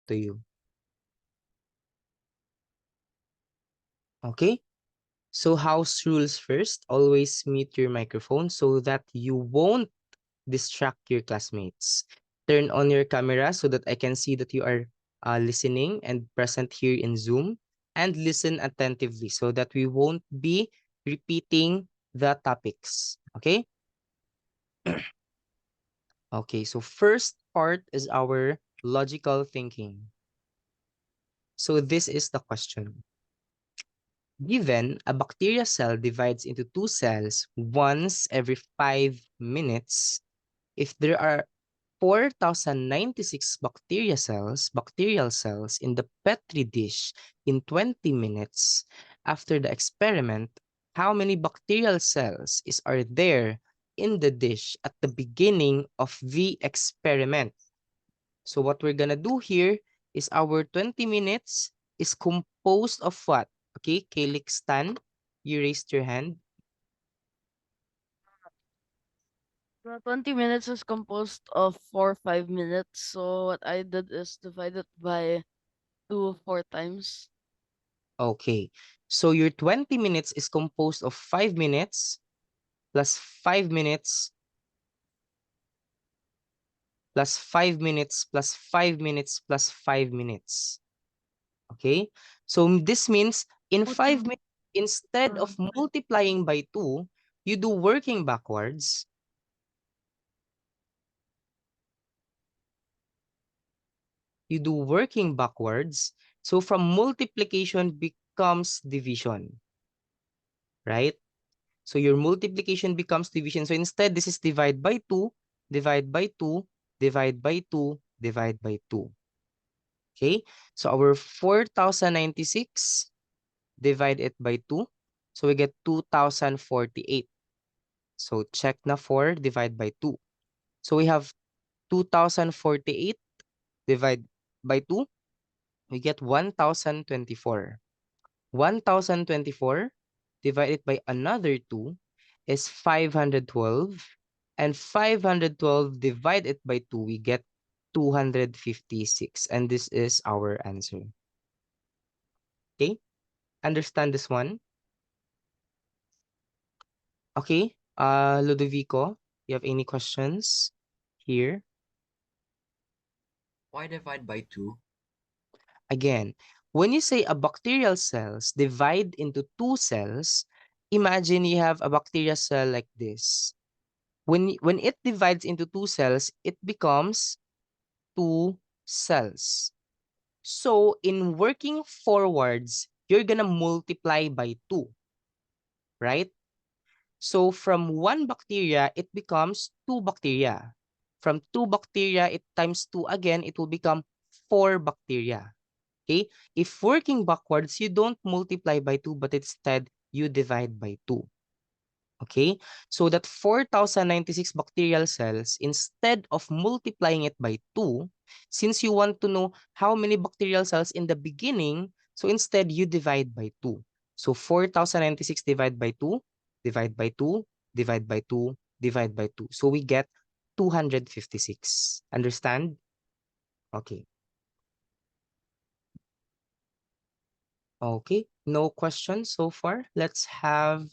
to you. Okay? So house rules first, always mute your microphone so that you won't distract your classmates. Turn on your camera so that I can see that you are listening and present here in Zoom, and listen attentively so that we won't be repeating the topics. Okay? Okay, so first part is our logical thinking. So this is the question. Given a bacteria cell divides into two cells once every 5 minutes, if there are 4,096 bacterial cells in the Petri dish in 20 minutes after the experiment, how many bacterial cells are there in the dish at the beginning of the experiment? So what we're gonna do here is our 20 minutes is composed of what? Okay, Kalix Stan, you raised your hand. The 20 minutes is composed of 4 5 minutes. So what I did is divide it by 2 4 times. Okay, so your 20 minutes is composed of 5 minutes plus 5 minutes plus 5 minutes plus 5 minutes plus 5 minutes. Okay, so this means in 5 minutes, instead of multiplying by 2, you do working backwards. You do working backwards. So from multiplication becomes division, right? So your multiplication becomes division. So instead, this is divide by 2, divide by 2, divide by 2, divide by 2. Okay? So our 4,096, divide it by 2. So we get 2,048. So check na 4, divide by 2. So we have 2,048, divide by 2. We get 1,024. 1,024 divided by another 2 is 512. And 512 divided by 2, we get 256. And this is our answer. Okay? Understand this one? Okay. Ludovico, you have any questions here? Why divide by 2? Again, when you say a bacterial cells divide into two cells, imagine you have a bacterial cell like this. When it divides into two cells, it becomes two cells. So in working forwards, you're gonna multiply by 2, right? So from one bacteria, it becomes 2 bacteria. From 2 bacteria, it times 2 again, it will become 4 bacteria. Okay? If working backwards, you don't multiply by 2, but instead, you divide by 2. Okay? So that 4,096 bacterial cells, instead of multiplying it by 2, since you want to know how many bacterial cells in the beginning, so instead you divide by 2. So 4,096 divide by 2, divide by 2, divide by 2, divide by 2. So we get 256. Understand? Okay. Okay. No questions so far. Let's have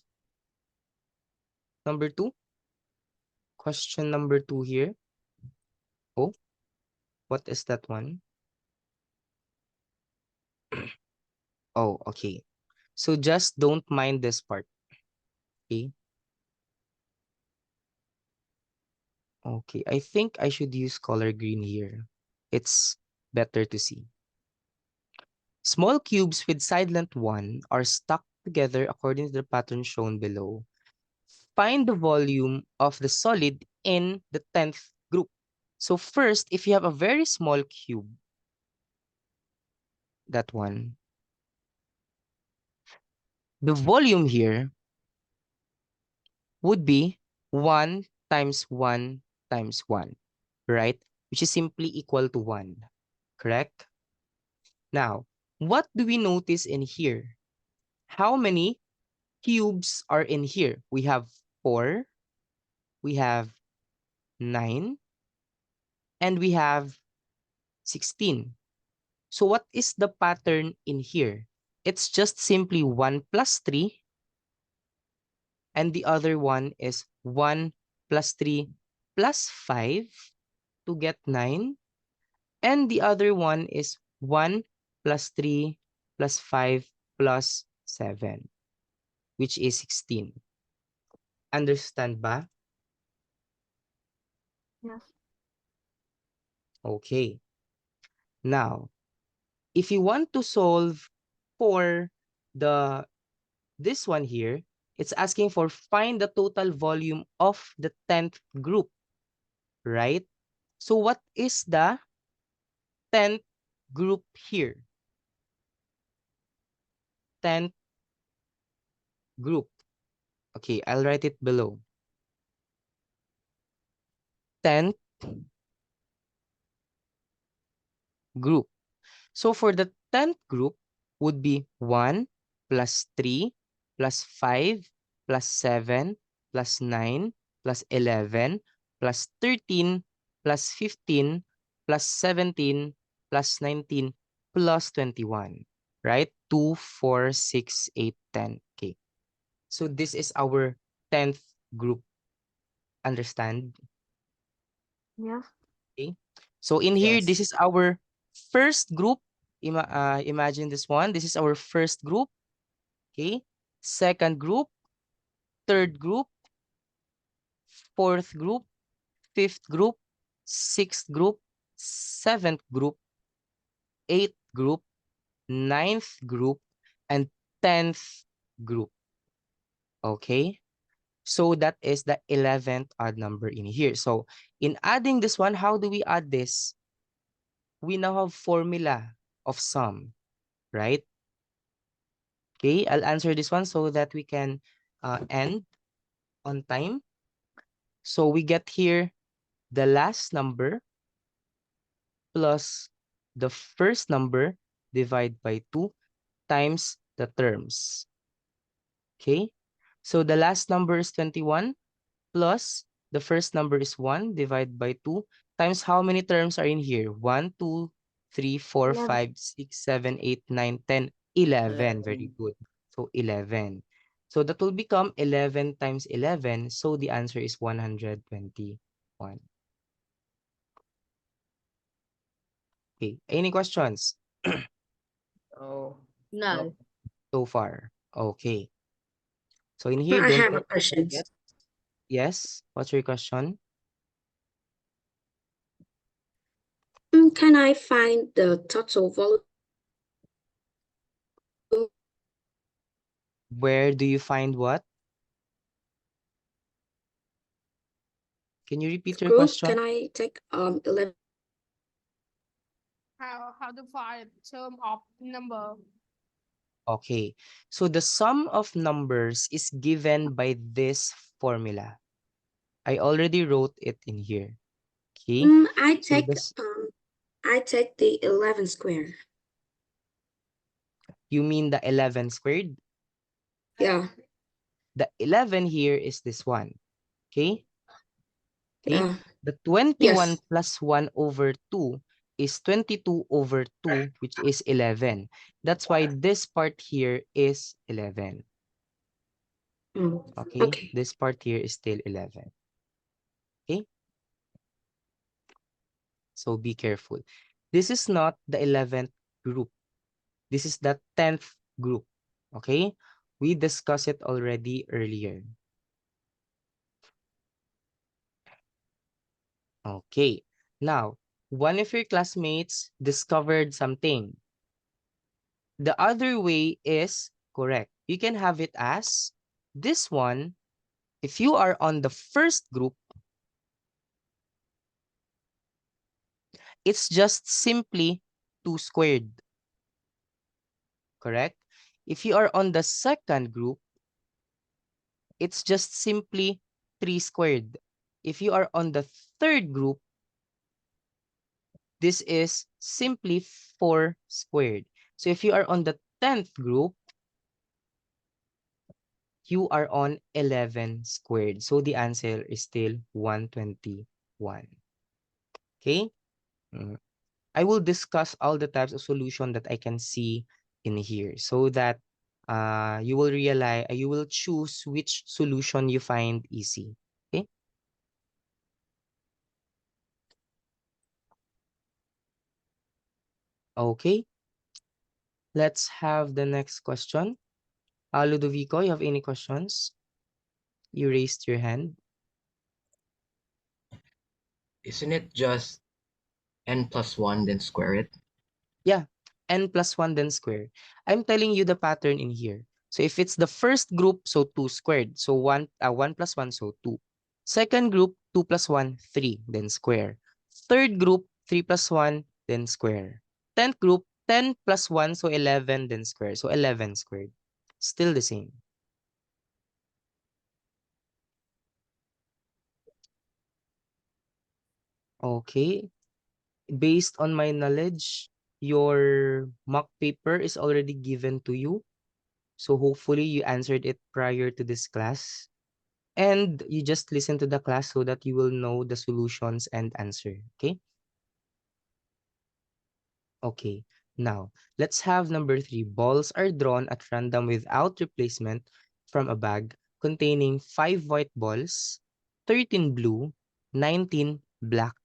number 2. Question number 2 here. Oh, what is that one? Oh, okay. So just don't mind this part. Okay. Okay. I think I should use color green here. It's better to see. Small cubes with side length 1 are stuck together according to the pattern shown below. Find the volume of the solid in the 10th group. So first, if you have a very small cube, that one, the volume here would be 1 times 1 times 1, right? Which is simply equal to 1, correct? Now, what do we notice in here? How many cubes are in here? We have 4, we have 9, and we have 16. So what is the pattern in here? It's just simply 1 plus 3, and the other one is 1 plus 3 plus 5 to get 9. And the other one is 1 plus 3 plus 5 plus 7, which is 16. Understand ba? Yes. Okay. Now, if you want to solve for this one here, it's asking for find the total volume of the 10th group, right? So what is the 10th group here? 10th group. Okay, I'll write it below. 10th group. So for the 10th group would be 1 plus 3 plus 5 plus 7 plus 9 plus 11 plus 13 plus 15 plus 17 plus 19 plus 21, right? 2, 4, 6, 8, 10. Okay. So this is our 10th group. Understand? Yes. Okay. So in here, Yes. this is our first group. Imagine this one. This is our first group. Okay. Second group, third group, fourth group, fifth group, sixth group, seventh group, eighth group, ninth group, and 10th group. Okay. So that is the 11th odd number in here. So in adding this one, how do we add this? We now have formula of sum, right? Okay, I'll answer this one so that we can end on time. So we get here the last number plus the first number divided by 2 times the terms. Okay, so the last number is 21 plus the first number is 1 divided by 2 times how many terms are in here? 1, 2, 3, 4, 11. 5, 6, 7, 8, 9, 10, 11. Very 11. good. So 11. So that will become 11 times 11. So the answer is 121. Okay. Any questions Oh, No. no. so far? Okay. So in here, I don't have a forget. question. Yes. What's your question? Can I find the total volume? Where do you find what? Can you repeat your Group? question? Can I take 11? How to find term of number. Okay, so the sum of numbers is given by this formula. I already wrote it in here. Okay, I so take the 11 square. you mean the 11 squared? Yeah, The 11 here is this one. Okay, okay. yeah, The 21 yes. plus 1 over 2 is 22 over 2, which is 11. That's why this part here is 11. Okay, Okay. this part here is still 11. Okay. So be careful. This is not the 11th group. This is the 10th group. Okay? We discussed it already earlier. Okay. Now, one of your classmates discovered something. The other way is correct. You can have it as this one. If you are on the first group, it's just simply 2 squared. Correct? If you are on the second group, it's just simply 3 squared. If you are on the third group, this is simply 4 squared. So if you are on the 10th group, you are on 11 squared. So the answer is still 121. Okay? I will discuss all the types of solution that I can see in here so that you will realize, you will choose which solution you find easy. Okay. Okay. Let's have the next question. Ludovico, you have any questions? You raised your hand. Isn't it just n+1 then square it? Yeah, n+1 then square. I'm telling you the pattern in here. So if it's the first group, so 2 squared. So 1 plus 1, so 2. Second group, 2 plus 1, 3, then square. Third group, 3 plus 1, then square. 10th group, 10 plus 1, so 11, then square. So 11 squared. Still the same. Okay. Based on my knowledge, your mock paper is already given to you. So hopefully you answered it prior to this class. And you just listen to the class so that you will know the solutions and answer. Okay? Okay. Now, let's have number 3. Balls are drawn at random without replacement from a bag containing 5 white balls, 13 blue, 19 black.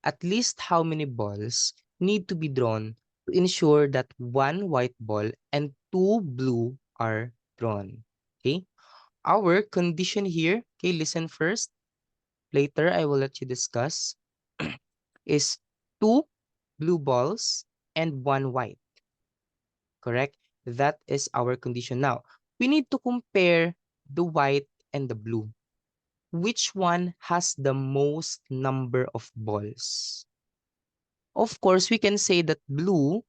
At least how many balls need to be drawn to ensure that 1 white ball and 2 blue are drawn? Okay? Our condition here, okay, listen first. Later, I will let you discuss, is 2 blue balls and 1 white. Correct? That is our condition. Now, we need to compare the white and the blue. Which one has the most number of balls? Of course, we can say that blue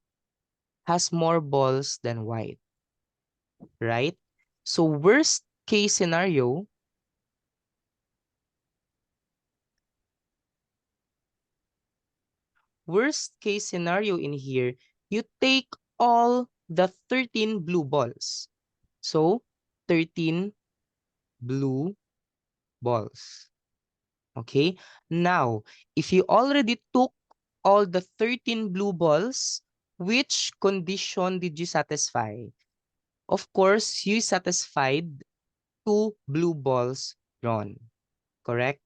has more balls than white, right? So worst case scenario, in here, you take all the 13 blue balls. So 13 blue balls. Okay? Now, if you already took all the 13 blue balls, which condition did you satisfy? Of course, you satisfied 2 blue balls drawn. Correct?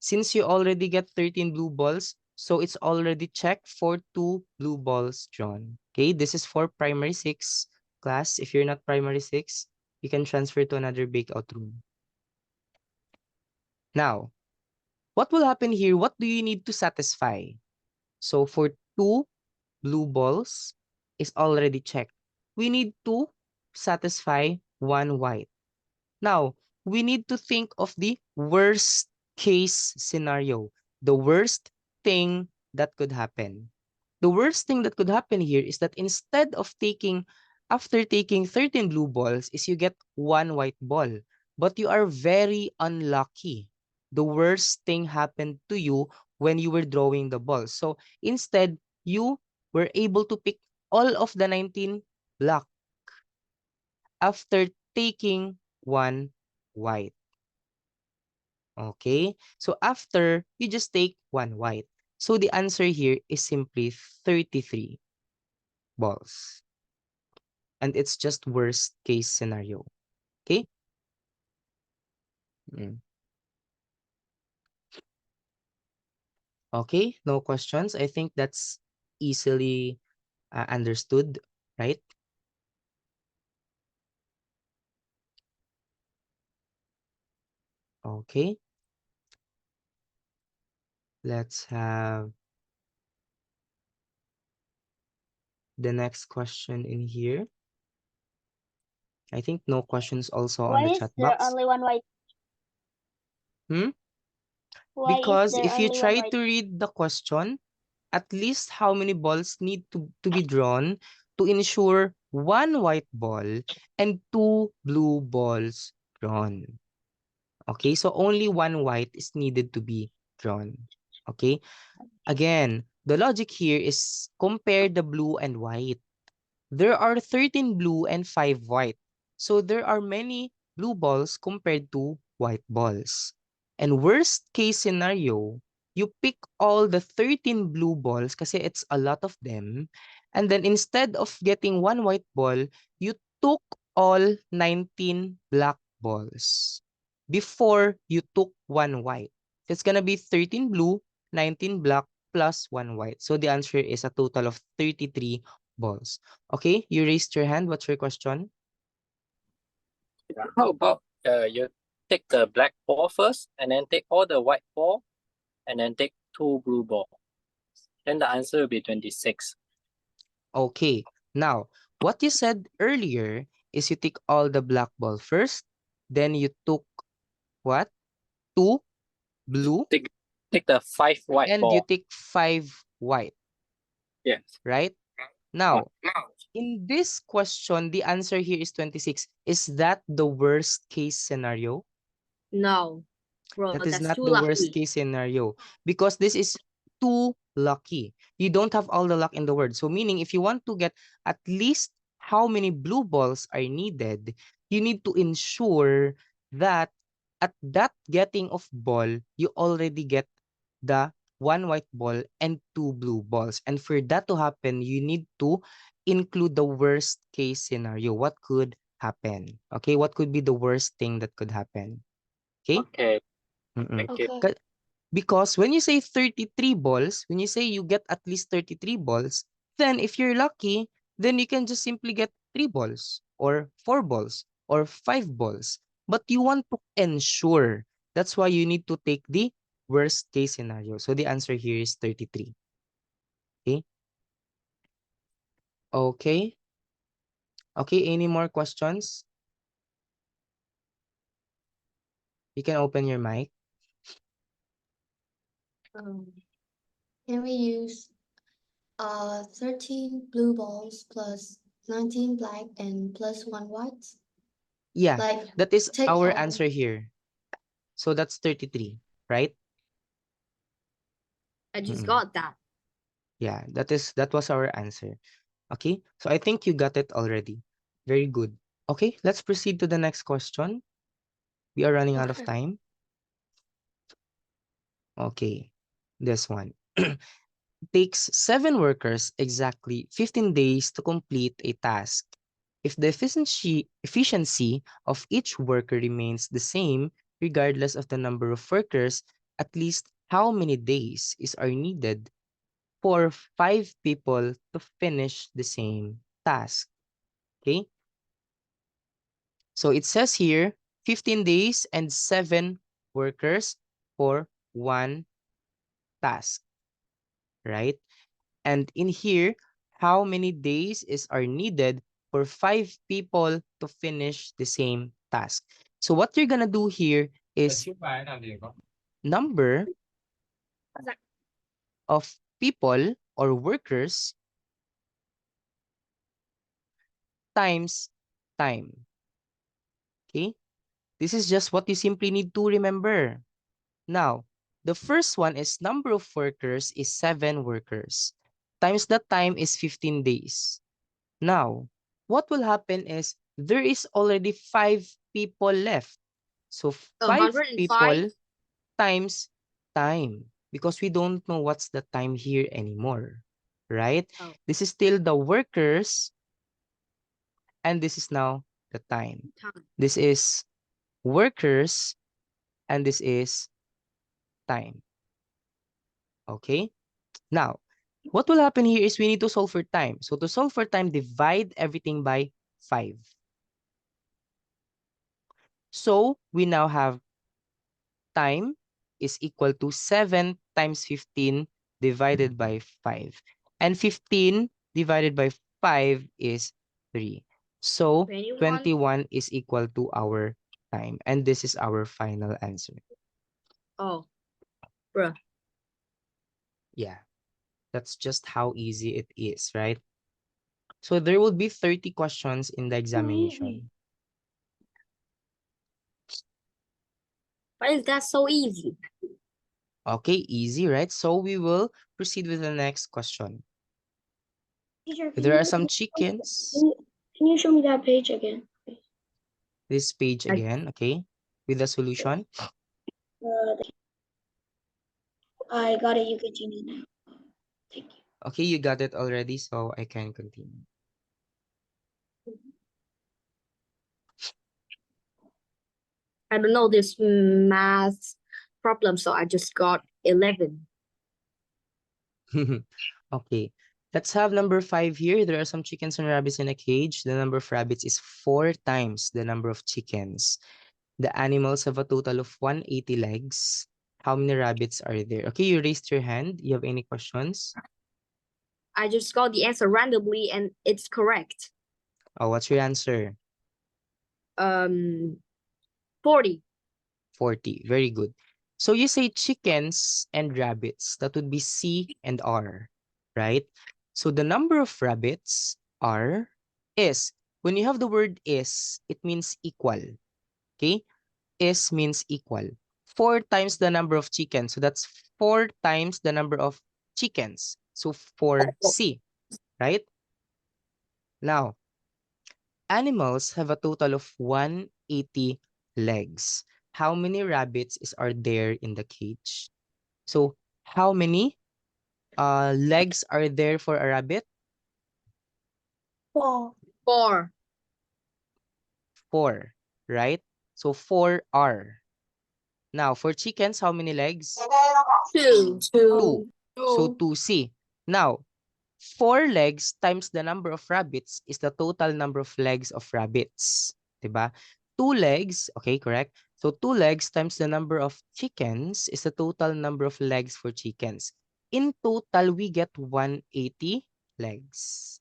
Since you already get 13 blue balls, so it's already checked for 2 blue balls drawn. Okay, this is for primary 6 class. If you're not primary 6, you can transfer to another breakout room. Now, what will happen here? What do you need to satisfy? So for 2 blue balls is already checked. We need to satisfy 1 white. Now, we need to think of the worst case scenario, the worst thing that could happen. The worst thing that could happen here is that instead of after taking 13 blue balls, is you get 1 white ball. But you are very unlucky. The worst thing happened to you when you were drawing the balls. So instead, you were able to pick all of the 19 black after taking 1 white. Okay, so after, you just take 1 white. So the answer here is simply 33 balls. And it's just worst case scenario. Okay? Okay, no questions. I think that's easily understood, right? Okay. Let's have the next question in here. I think no questions also on the chat box. Only one white? Because if you try to read the question, at least how many balls need to be drawn to ensure 1 white ball and 2 blue balls drawn. Okay, so only 1 white is needed to be drawn. Okay, again, the logic here is compare the blue and white. There are 13 blue and 5 white. So there are many blue balls compared to white balls. And worst case scenario, you pick all the 13 blue balls kasi it's a lot of them. And then instead of getting one white ball, you took all 19 black balls before you took one white. So it's gonna be 13 blue, 19 black, plus one white. So the answer is a total of 33 balls. Okay, you raised your hand. What's your question? How about you take the black ball first, and then take all the white ball, and then take 2 blue ball. Then the answer will be 26. Okay, now what you said earlier is you take all the black ball first, then you took what? 2 blue, Take the 5 white and you ball. take 5 white, Yes. right? Now, in this question, the answer here is 26. Is that the worst case scenario? No, bro, That is that's not too the worst lucky. case scenario because this is too lucky. You don't have all the luck in the world. So meaning if you want to get at least how many blue balls are needed, you need to ensure that at that getting of ball, you already get the one white ball and 2 blue balls. And for that to happen, you need to include the worst case scenario. What could happen? Okay, what could be the worst thing that could happen? Okay? Okay. Mm-mm. Thank you. Because when you say 33 balls, when you say you get at least 33 balls, then if you're lucky, then you can just simply get 3 balls or 4 balls or 5 balls. But you want to ensure. That's why you need to take the worst case scenario. So the answer here is 33. Okay? Okay. Okay, any more questions? You can open your mic. Can we use 13 blue balls plus 19 black and plus one white? Yeah, Like that is take our all. answer here. So that's 33, right? I just Mm-mm. got that. Yeah, that was our answer. Okay, so I think you got it already. Very good. Okay, let's proceed to the next question. We are running out of time. Okay, this one. Takes 7 workers exactly 15 days to complete a task. If the efficiency of each worker remains the same, regardless of the number of workers, at least how many days are needed for 5 people to finish the same task? Okay? So it says here 15 days and 7 workers for one task, right? And in here, how many days are needed for 5 people to finish the same task? So what you're gonna do here is number of people or workers times time. Okay? This is just what you simply need to remember. Now, the first one is number of workers is 7 workers. Times the time is 15 days. Now, what will happen is there is already 5 people left. So 5 105? people times time because we don't know what's the time here anymore, right? Oh. This is still the workers and this is now the time. This is workers and this is time. Okay? Now, what will happen here is we need to solve for time. So to solve for time, divide everything by 5. So we now have time is equal to 7 times 15 divided by 5. And 15 divided by 5 is 3. So 21 is equal to our time. And this is our final answer. Oh, bruh. Yeah, that's just how easy it is, right? So there will be 30 questions in the examination. Why is that so easy? Okay, easy, right? So we will proceed with the next question. Teacher, There are some chickens. Can you show me that page again? This page again, okay, with the solution. I got it. You continue now. Thank you. Okay, you got it already, so I can continue. I don't know this math problem, so I just got 11. Okay, let's have number 5 here. There are some chickens and rabbits in a cage. The number of rabbits is 4 times the number of chickens. The animals have a total of 180 legs. How many rabbits are there? Okay, you raised your hand. You have any questions? I just got the answer randomly and it's correct. Oh, what's your answer? 40. 40. Very good. So you say chickens and rabbits. That would be C and R, right? So the number of rabbits are is. When you have the word is, it means equal. Okay? Is means equal. 4 times the number of chickens. So that's 4 times the number of chickens. So 4C, right? Now, animals have a total of 180 legs. How many rabbits are there in the cage? So how many legs are there for a rabbit? 4. 4. 4, right? So 4R. Now, for chickens, how many legs? 2. 2. So 2C. Now, 4 legs times the number of rabbits is the total number of legs of rabbits. Diba? 2 legs, okay, correct. So 2 legs times the number of chickens is the total number of legs for chickens. In total, we get 180 legs.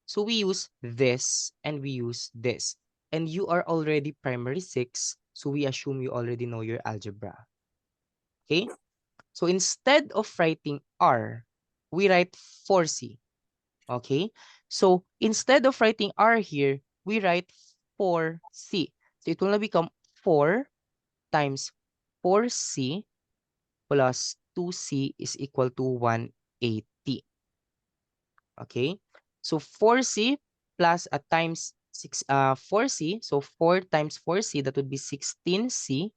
So we use this and we use this. And you are already primary 6, so we assume you already know your algebra. Okay? So instead of writing R, we write 4C. Okay? So instead of writing R here, we write 4C. So it will now become 4 times 4C plus 2C is equal to 180. Okay? So 4C plus a times 4C. So 4 times 4C, that would be 16C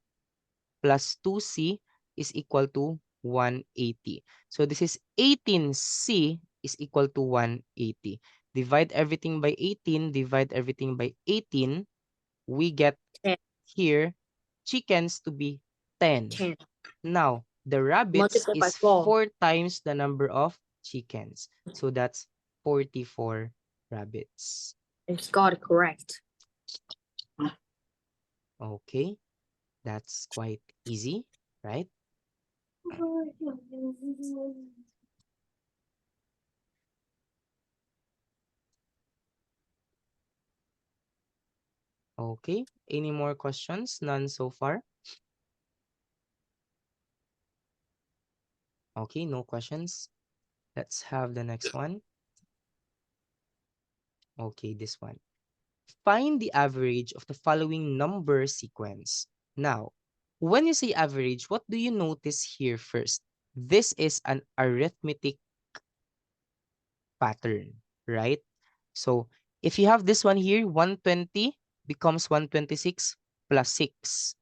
plus 2C is equal to 180. So this is 18C is equal to 180. Divide everything by 18, divide everything by 18, we get 10. here chickens to be 10. 10. Now, the rabbits Multiply by is 4. 4 times the number of chickens. So that's 44 rabbits. It's got it correct. Okay, that's quite easy, right? Okay, any more questions? None so far? Okay, no questions. Let's have the next one. Okay, this one. Find the average of the following number sequence. Now, when you say average, what do you notice here first? This is an arithmetic pattern, right? So if you have this one here, 120 becomes 126 plus 6.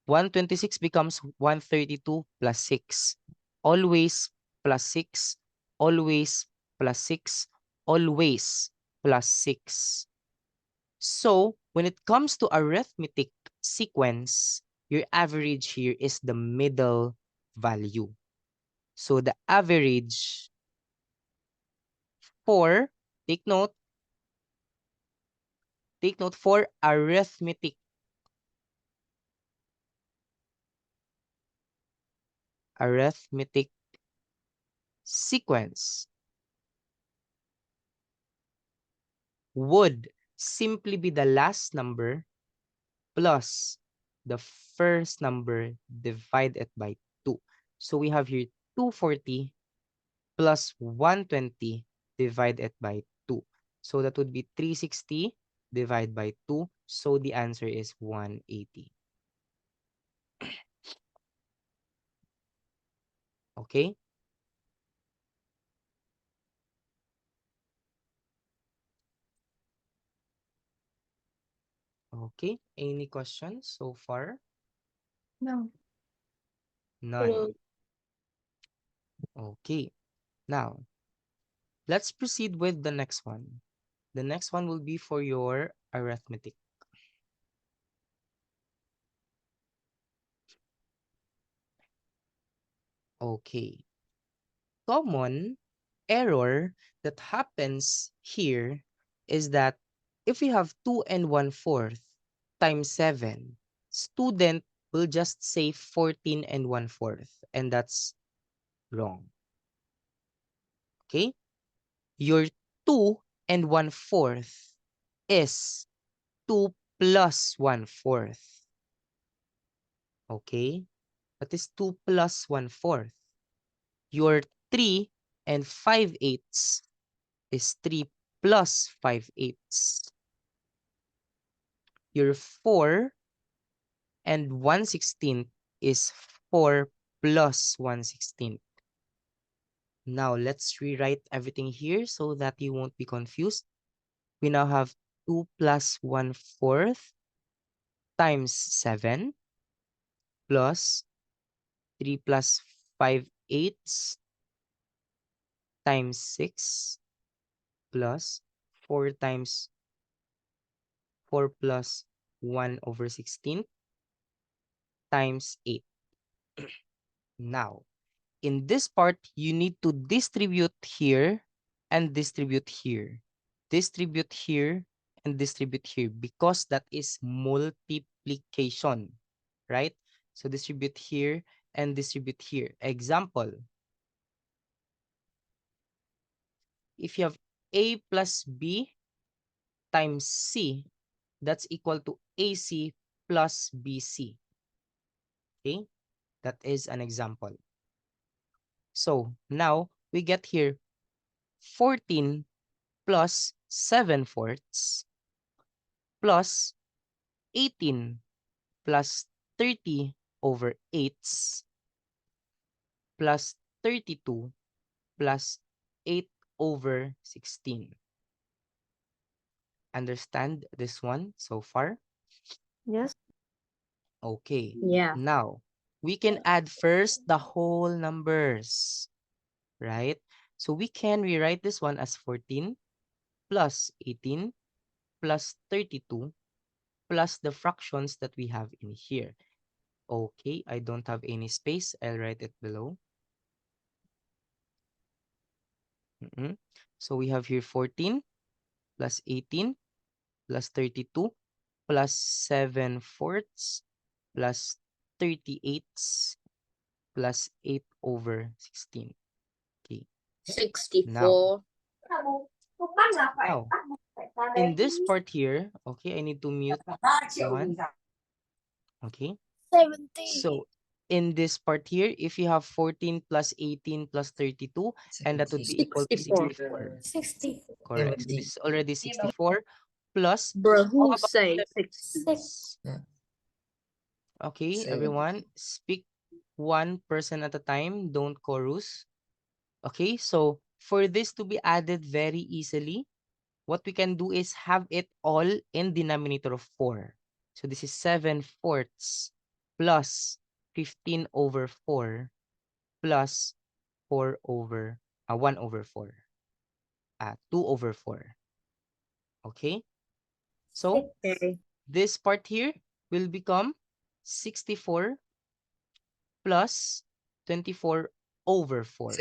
126 becomes 132 plus 6. Always plus 6. Always plus 6. Always plus 6. So when it comes to arithmetic sequence, your average here is the middle value. So the average for, take note for arithmetic sequence would simply be the last number plus the first number divided by 2. So we have here 240 plus 120 divided by 2. So that would be 360 divided by 2. So the answer is 180. Okay? Okay. Any questions so far? No. None. Okay. Now, let's proceed with the next one. The next one will be for your arithmetic. Okay. Common error that happens here is that if we have 2 and 1/4 times 7, student will just say 14 and 1/4, and that's wrong. Okay? Your 2 and 1/4 is 2 plus 1/4. Okay? What is 2 plus 1/4? Your 3 and 5/8 is 3 plus 5/8. Your 4 and 1/16 is 4 plus 1/16. Now, let's rewrite everything here so that you won't be confused. We now have 2 plus 1/4 times 7 plus 3 plus 5/8 times 6 plus 4 times 4 plus 1/16 times 8. Now, in this part, you need to distribute here and distribute here. Distribute here and distribute here because that is multiplication, right? So distribute here and distribute here. Example, if you have A plus B times C, that's equal to AC plus BC. Okay, that is an example. So now we get here 14 plus 7/4 plus 18 plus 30 over 8 plus 32 plus 8 over 16. Understand this one so far? Yes. Okay. Yeah. Now, we can add first the whole numbers, right? So we can rewrite this one as 14 plus 18 plus 32 plus the fractions that we have in here. Okay, I don't have any space. I'll write it below. So we have here 14 plus 18 plus 32 plus 7/4 plus 38 plus 8 over 16. Okay. 64. Now, in this part here, okay, I need to mute one. Okay. 70. So in this part here, if you have 14 plus 18 plus 32, and that would be equal to 64. 60. Correct. So this is already 64 plus. Bro, How who about say 76? 6. Okay, everyone, speak one person at a time. Don't chorus. Okay, so for this to be added very easily, what we can do is have it all in denominator of 4. So this is 7/4 plus 15 over 4 plus 4 over 1 over 4. 2 over 4. Okay? So Okay. this part here will become 64 plus 24 over 4,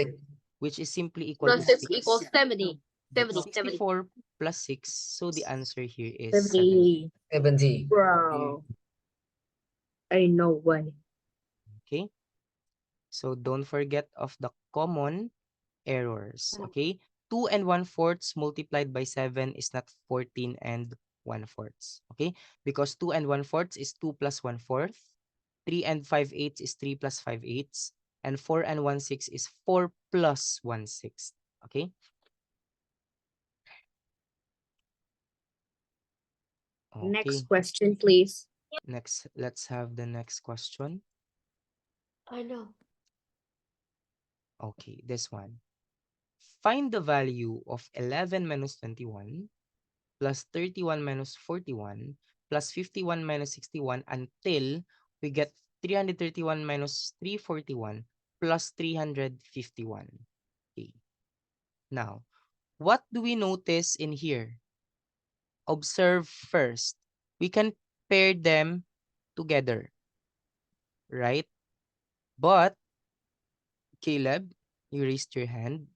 which is simply equal Plus to 6 equals 70. 70. 64 plus 6. So the answer here is 70. 70. Bro. Ain't no way. Okay? So don't forget of the common errors. Okay? 2 and 1/4 multiplied by 7 is not 14 and 1/4. Okay? Because 2 and 1/4 is 2 plus 1/4. 3 and 5/8 is 3 plus 5/8. And 4 and 1/6 is 4 plus 1/6. Okay? Next Okay. question, please. Next, let's have the next question. I know. Okay, this one. Find the value of 11 minus 21 plus 31 minus 41 plus 51 minus 61 until we get 331 minus 341 plus 351. Okay. Now, what do we notice in here? Observe first. We can pair them together, right? But, Caleb, you raised your hand.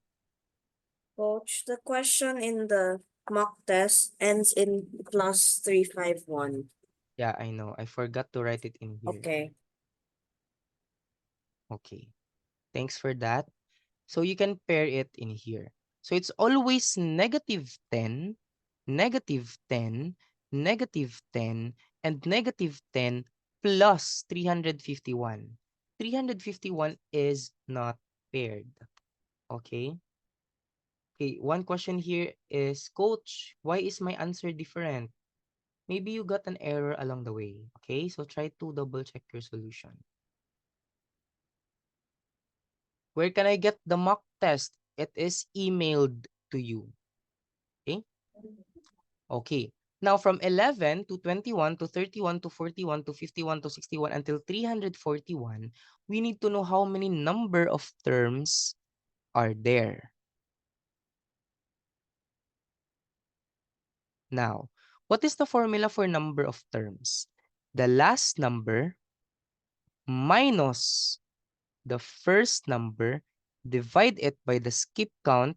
Coach, the question in the mock test ends in plus 351. Yeah, I know. I forgot to write it in here. Okay. Okay. Thanks for that. So you can pair it in here. So it's always negative 10, negative 10, negative 10, and negative 10 plus 351. 351 is not paired. Okay? Okay, one question here is, Coach, why is my answer different? Maybe you got an error along the way. Okay, so try to double check your solution. Where can I get the mock test? It is emailed to you. Okay? Okay. Now from 11 to 21 to 31 to 41 to 51 to 61 until 341, we need to know how many number of terms are there. Now, what is the formula for number of terms? The last number minus the first number, divide it by the skip count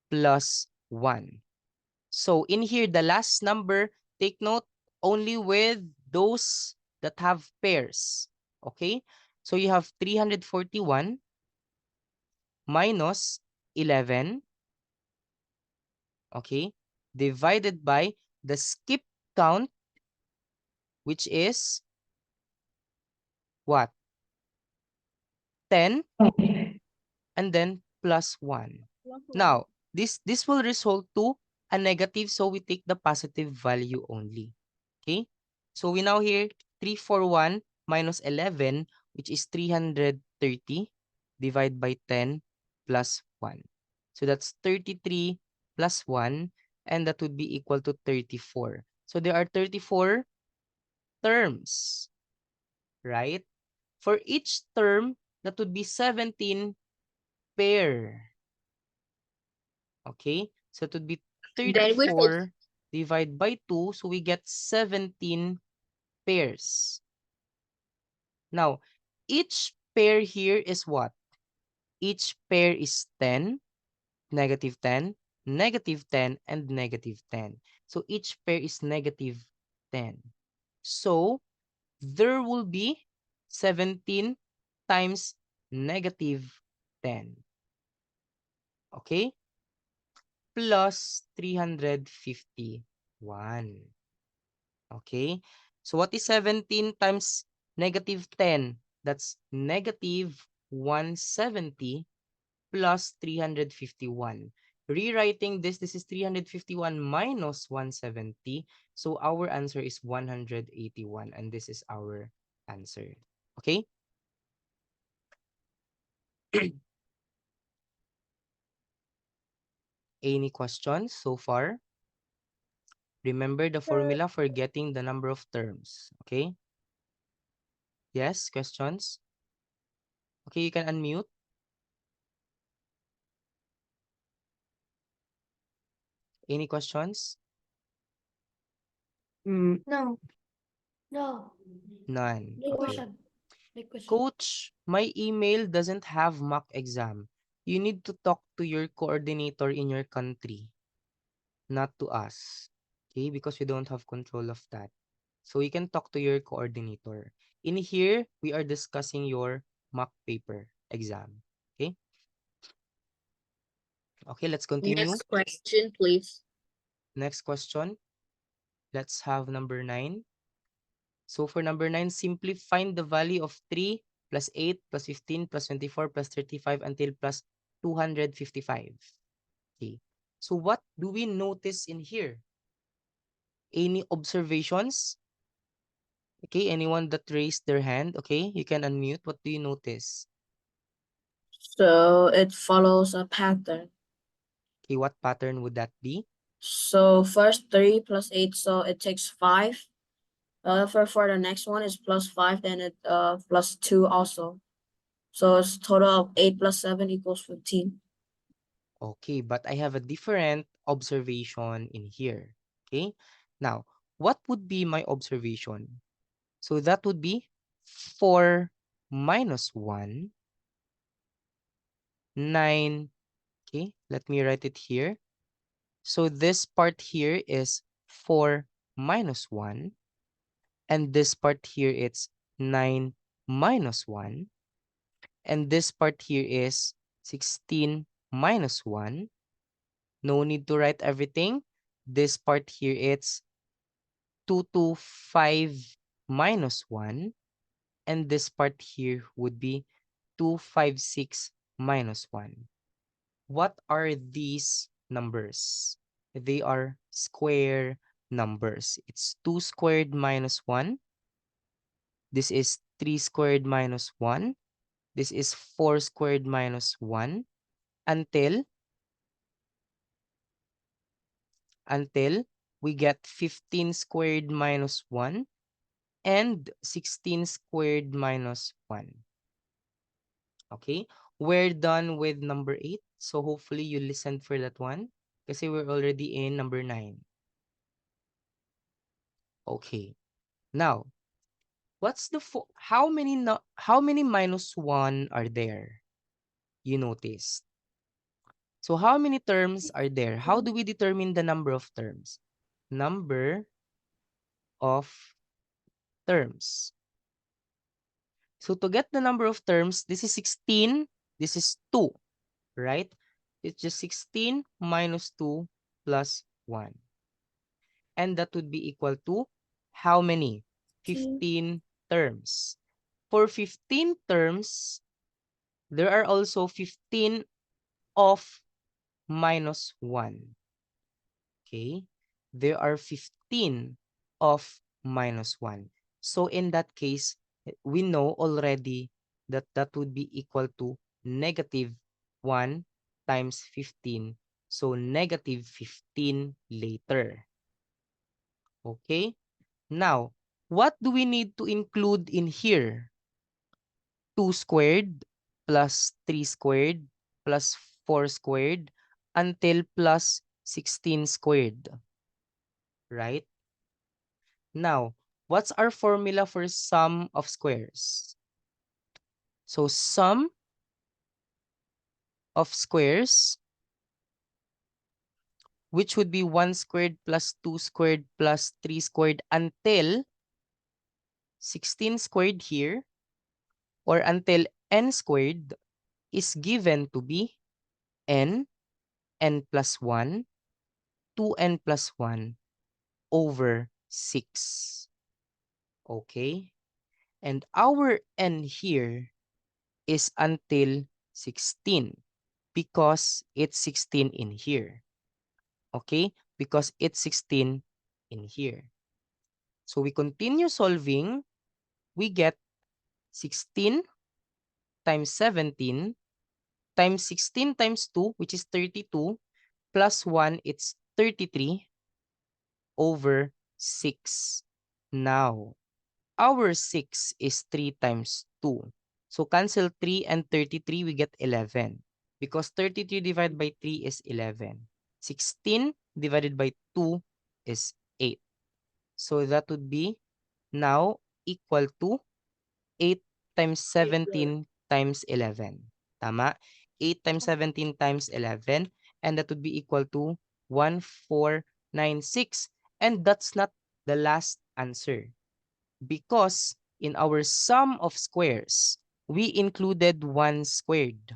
plus 1. So in here, the last number, take note, only with those that have pairs. Okay? So you have 341 minus 11. Okay? Divided by the skip count, which is what? 10. And then plus 1. Now, this will result to a negative, so we take the positive value only. Okay? So we now here 341 minus 11, which is 330, divide by 10 plus 1. So that's 33 plus 1, and that would be equal to 34. So there are 34 terms, right? For each term, that would be 17 pair. Okay, so it would be Then we 34 divided by 2, so we get 17 pairs. Now, each pair here is what? Each pair is 10, negative 10, negative 10, and negative 10. So each pair is negative 10. So there will be 17 times negative 10. Okay? Plus 351. Okay? So what is 17 times negative 10? That's negative 170 plus 351. Rewriting this is 351 minus 170. So our answer is 181, and this is our answer. Okay? Any questions so far? Remember the formula for getting the number of terms. Okay? Yes, questions? Okay, you can unmute. Any questions? No. No. None. Big Okay. question. Big question. Coach, my email doesn't have mock exam. You need to talk to your coordinator in your country, not to us. Okay, because we don't have control of that. So you can talk to your coordinator. In here, we are discussing your mock paper exam. Okay? Okay, let's continue. next question, please. Next question. Let's have number 9. So for number 9, simply find the value of 3 plus 8 plus 15 plus 24 plus 35 until plus 255. Okay. So what do we notice in here? Any observations? Okay, anyone that raised their hand, okay, you can unmute. What do you notice? So it follows a pattern. Okay, what pattern would that be? So first 3 plus 8, so it takes 5. For the next one is +5, then it +2 also. So it's total of 8 + 7 = 15. Okay, but I have a different observation in here. Okay, now what would be my observation? So that would be 4 minus 1, 9. Okay, let me write it here. So this part here is 4 minus 1, and this part here it's 9 minus 1, and this part here is 16 minus 1. No need to write everything. This part here it's 225 minus 1, and this part here would be 256 minus 1. What are these numbers? They are square numbers. It's 2 squared minus 1. This is 3 squared minus 1. This is 4 squared minus 1 until we get 15 squared minus 1 and 16 squared minus 1. Okay, we're done with number 8. So hopefully you listened for that one kasi we're already in number 9. Okay, now what's the how many minus 1 are there? You noticed. So how many terms are there? How do we determine the number of terms? Number of terms. So to get the number of terms, this is 16, this is 2, right? It's just 16 minus 2 plus 1. And that would be equal to how many? 15 terms. For 15 terms, there are also 15 of minus 1. Okay? There are 15 of minus 1. So in that case, we know already that that would be equal to negative 1 times 15. So negative 15 later. Okay? Now, what do we need to include in here? 2 squared plus 3 squared plus 4 squared until plus 16 squared. Right? Now, what's our formula for sum of squares? So sum of squares, which would be 1 squared plus 2 squared plus 3 squared until 16 squared here, or until n squared is given to be n plus 1, 2n plus 1 over 6. Okay? And our n here is until 16 because it's 16 in here. Okay? Because it's 16 in here. So we continue solving. We get 16 times 17 times 16 times 2, which is 32, plus 1, it's 33 over 6. Now, our 6 is 3 times 2. So cancel 3 and 33, we get 11. Because 33 divided by 3 is 11. 16 divided by 2 is 8. So that would be now equal to 8 times 17 times 11. Tama? 8 times 17 times 11. And that would be equal to 1496. And that's not the last answer. Because in our sum of squares, we included 1 squared.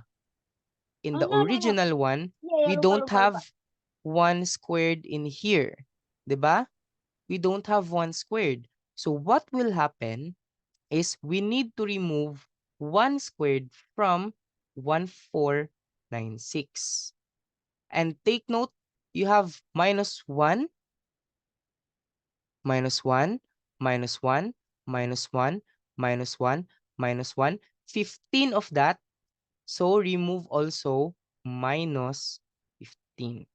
In the original one, we don't have 1 squared in here. Diba? We don't have 1 squared. So what will happen is we need to remove 1 squared from 1496. And take note, you have minus 1, minus 1, minus 1, minus 1, minus 1, minus 1, 15 of that. So remove also minus 15.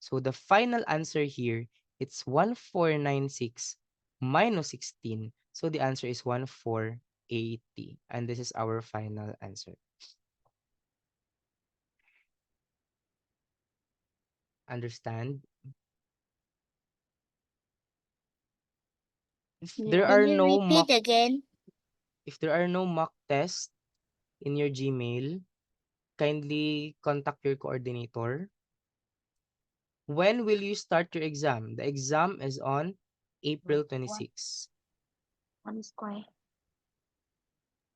So the final answer here, it's 1496 minus 16. So the answer is 1480. And this is our final answer. Understand? If there are no mock, again? if there are no mock tests in your Gmail, kindly contact your coordinator. When will you start your exam? The exam is on April 26. One square.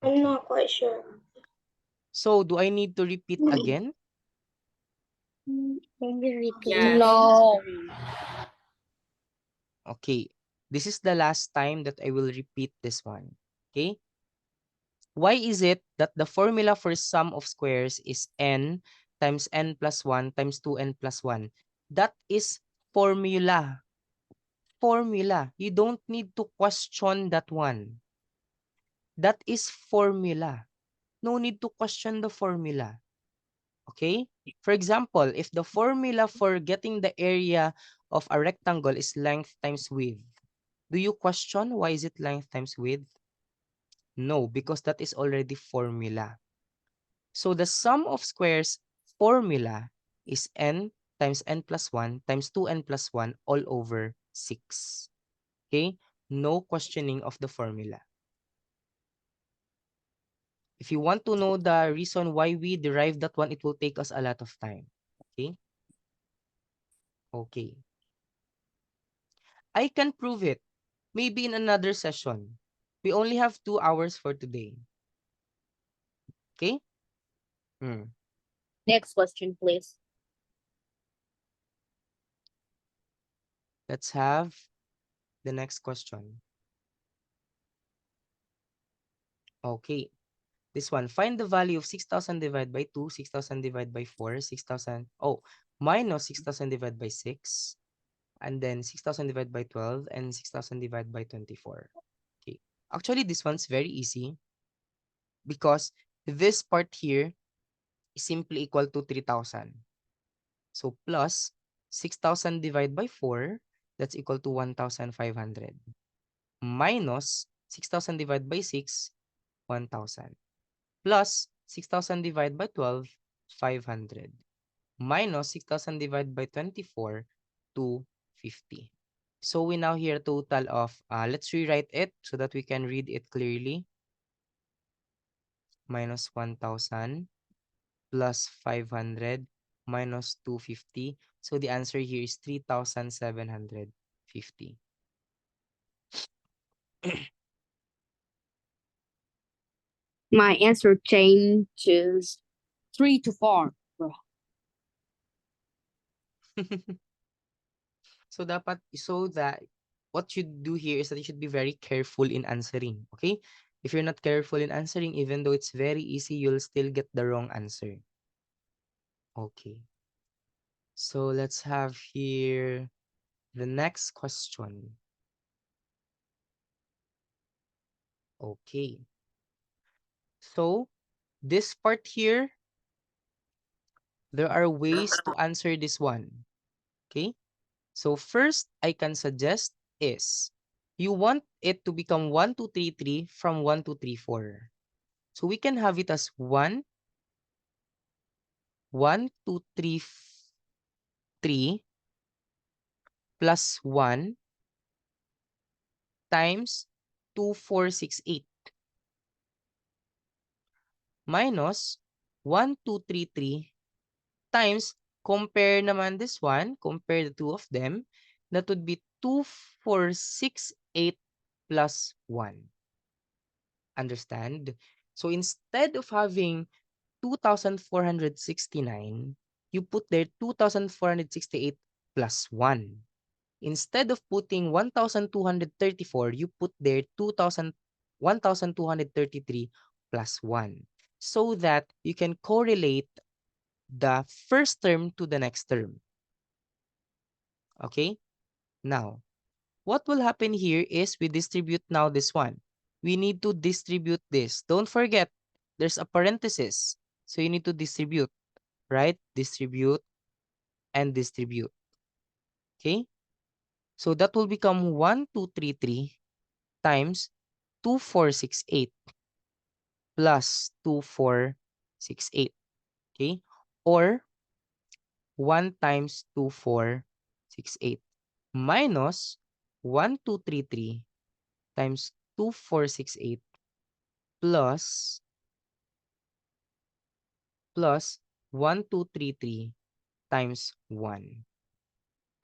Okay. not quite sure. So do I need to repeat again? Can you repeat Yeah. No. Okay. This is the last time that I will repeat this one. Okay. Why is it that the formula for sum of squares is n times n plus 1 times 2n plus 1? That is formula. Formula. You don't need to question that one. That is formula. No need to question the formula. Okay? For example, if the formula for getting the area of a rectangle is length times width, do you question why is it length times width? No, because that is already formula. So the sum of squares formula is n times n plus 1 times 2n plus 1 all over 6. Okay? No questioning of the formula. If you want to know the reason why we derived that one, it will take us a lot of time. Okay? Okay. I can prove it. Maybe in another session. We only have 2 hours for today. Okay? Next question, please. Let's have the next question. Okay. This one, find the value of 6,000 divided by 2, 6,000 divided by 4, 6,000, minus 6,000 divided by 6, and then 6,000 divided by 12, and 6,000 divided by 24. Okay. Actually, this one's very easy because this part here is simply equal to 3,000. So plus 6,000 divided by 4, that's equal to 1,500. Minus 6,000 divided by 6, 1,000. Plus 6,000 divided by 12, 500. Minus 6,000 divided by 24, 250. So we now hear a total of, let's rewrite it so that we can read it clearly. Minus 1,000 plus 500 minus 250. So the answer here is 3,750. My answer changes 3 to 4. So that what you do here is that you should be very careful in answering. Okay? If you're not careful in answering, even though it's very easy, you'll still get the wrong answer. Okay. So let's have here the next question. Okay. So this part here, there are ways to answer this one. Okay. So first I can suggest is you want it to become 1, 2, 3, 3 from 1, 2, 3, 4. So we can have it as 1, 1, 2, 3, 3 plus 1 times 2, 4, 6, 8 minus 1, 2, 3, 3 times, compare naman this one, compare the two of them, that would be 2, 4, 6, 8 plus 1. Understand? So instead of having 2,469, you put there 2,468 plus 1. Instead of putting 1,234, you put there 1,233 plus 1. So that you can correlate the first term to the next term. Okay? Now, what will happen here is we distribute now this one. We need to distribute this. Don't forget, there's a parenthesis. So you need to distribute, right? Distribute and distribute. Okay? So that will become 1233 times 2468 plus 2468. Okay? Or 1 times 2468 minus 1233 times 2468 plus 1233 times 1.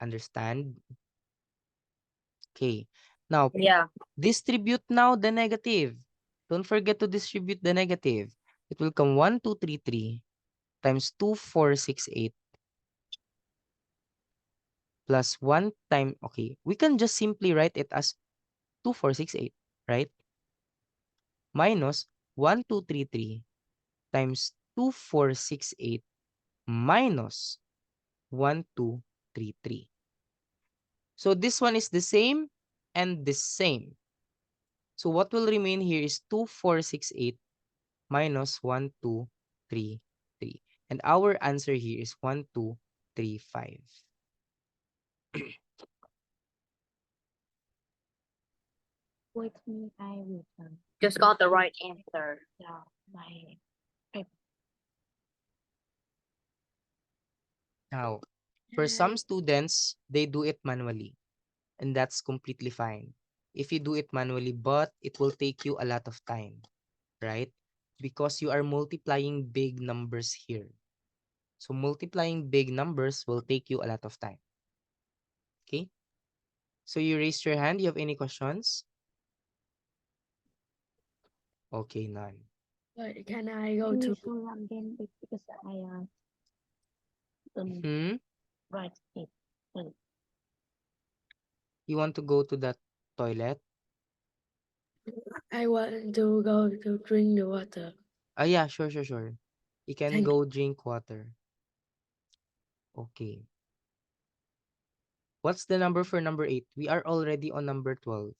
Understand? Okay. Now, Yeah. distribute now the negative. Don't forget to distribute the negative. It will come 1233 times 2468 plus 1 time. Okay, we can just simply write it as 2468, right? Minus 1233 times 2468 minus 1233. So this one is the same and the same. So what will remain here is 2468 minus 1233. And our answer here is 1235. With me, I will. Just got the right answer. Yeah, my Now, for some students, they do it manually, and that's completely fine. If you do it manually, but it will take you a lot of time, right? Because you are multiplying big numbers here. So multiplying big numbers will take you a lot of time. Okay? So you raised your hand. You have any questions? Okay, none. Can I go Can to you show again because I Hmm? write it? You want to go to the toilet? I want to go to drink the water. Yeah, sure. You can Thank go drink water. Okay. What's the number for number 8? We are already on number 12.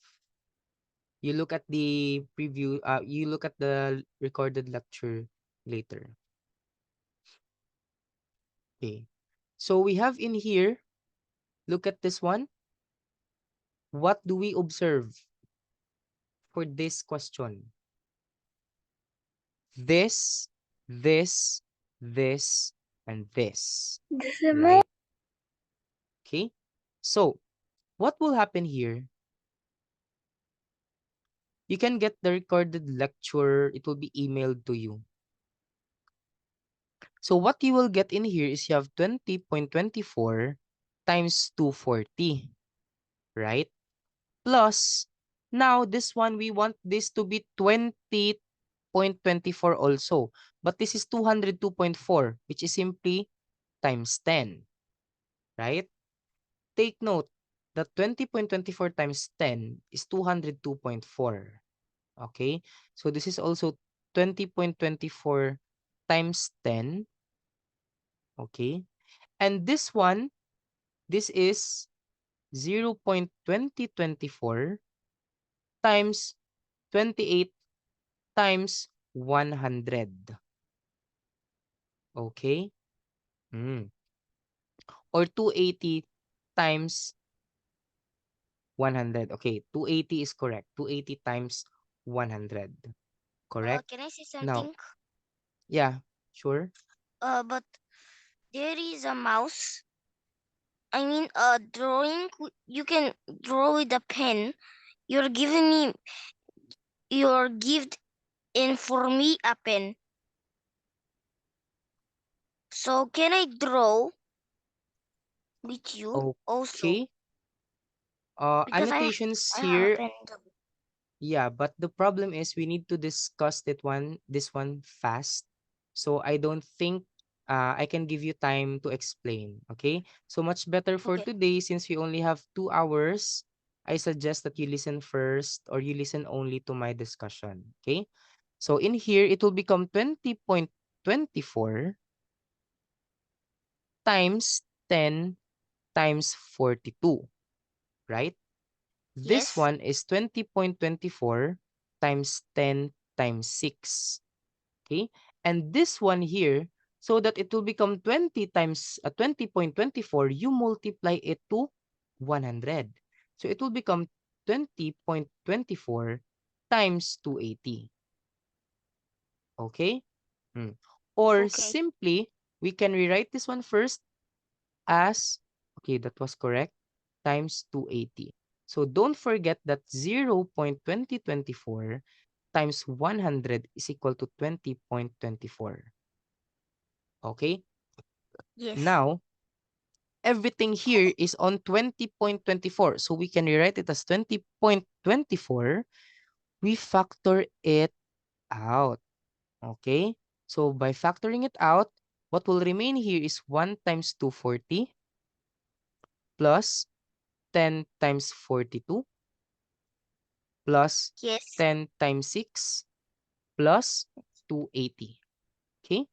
You look at the preview, you look at the recorded lecture later. Okay. So we have in here, look at this one. What do we observe for this question? This, this, this, and this. Right? Okay. So what will happen here? You can get the recorded lecture. It will be emailed to you. So what you will get in here is you have 20.24 times 240, right? Plus, now this one, we want this to be 20.24 also. But this is 202.4, which is simply times 10, right? Take note that 20.24 times 10 is 202.4. Okay? So this is also 20.24 times 10. Okay? And this one, this is 0.2024 times 28 times 100. Okay? Or 280 times 100. Okay, 280 is correct. 280 times 100. Correct? Can I say Now, something? yeah, sure. But there is a mouse. I mean, drawing. You can draw with a pen. You're giving me. You're gift in for me a pen. So can I draw with you also? Okay. Because Annotations I have a here. pen. Yeah, but the problem is we need to discuss this one fast. So I don't think I can give you time to explain. Okay? So much better for Okay. today, since we only have 2 hours, I suggest that you listen first or you listen only to my discussion. Okay? So in here, it will become 20.24 times 10 times 42. Right? This Yes. one is 20.24 times 10 times 6. Okay? And this one here, so that it will become 20 times 20.24, you multiply it to 100. So it will become 20.24 times 280. Okay? Or Okay. simply, we can rewrite this one first as, okay, that was correct, times 280. So don't forget that 0.2024 times 100 is equal to 20.24. Okay? Yes. Now, everything here is on 20.24. So we can rewrite it as 20.24. We factor it out. Okay? So by factoring it out, what will remain here is 1 times 240 plus 10 times 42 plus Yes. 10 times 6 plus 280. Okay?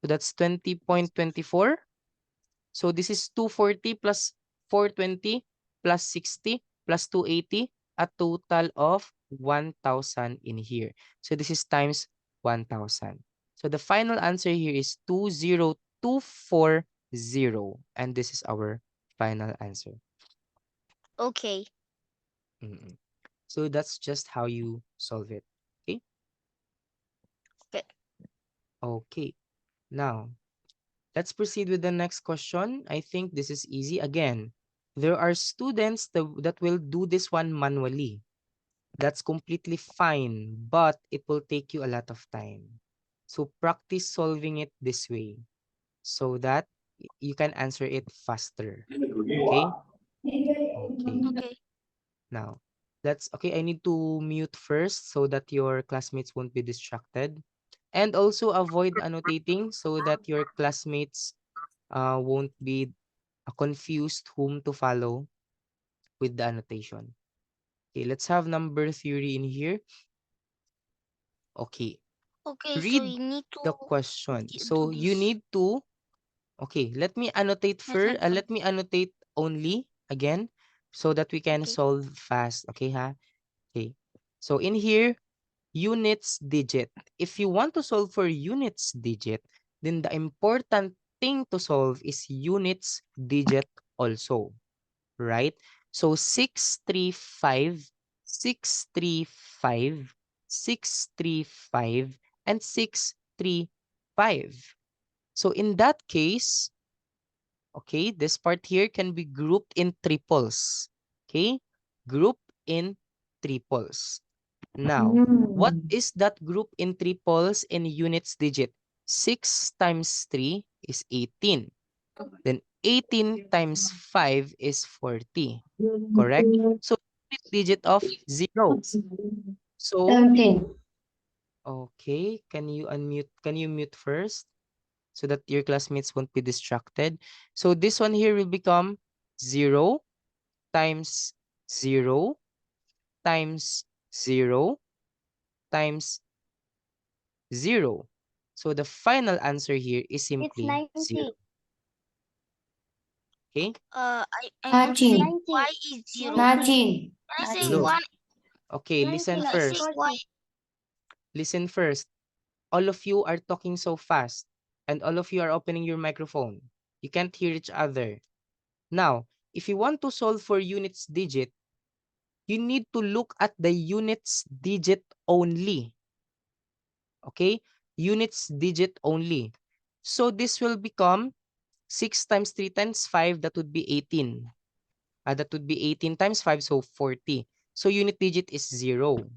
So that's 20.24. So this is 240 plus 420 plus 60 plus 280, a total of 1,000 in here. So this is times 1,000. So the final answer here is 20240. And this is our final answer. Okay. So that's just how you solve it. Okay? Okay. Okay. Now, let's proceed with the next question. I think this is easy. Again, there are students that will do this one manually. That's completely fine, but it will take you a lot of time. So practice solving it this way so that you can answer it faster. Okay? Okay. Okay. Now, okay. I need to mute first so that your classmates won't be distracted. And also avoid annotating so that your classmates won't be confused whom to follow with the annotation. Okay, let's have number theory in here. Okay, Okay. So read you need the to question. do So you this. need to, okay, let me annotate first. Let me annotate only again so that we can Okay. solve fast. Okay, ha? Okay. So in here, units digit. If you want to solve for units digit, then the important thing to solve is units digit also, right? So 635, 635, 635, and 635. So in that case, okay, this part here can be grouped in triples. Okay, group in triples. Now, what is that group in triples in units digit? 6 times 3 is 18. Then 18 times 5 is 40. Correct? So, unit digit of 0. So, okay, can you unmute? Can you mute first so that your classmates won't be distracted? So, this one here will become 0 times 0 times 0 times 0. So the final answer here is It's simply 90. 0. Okay? I want to say y is 0. Can I say Look. 1? Okay, listen Can I say first. y? Listen first. All of you are talking so fast and all of you are opening your microphone. You can't hear each other. Now, if you want to solve for units digit, you need to look at the units digit only. Okay? Units digit only. So this will become 6 times 3 times 5, that would be 18. That would be 18 times 5, so 40. So unit digit is 0.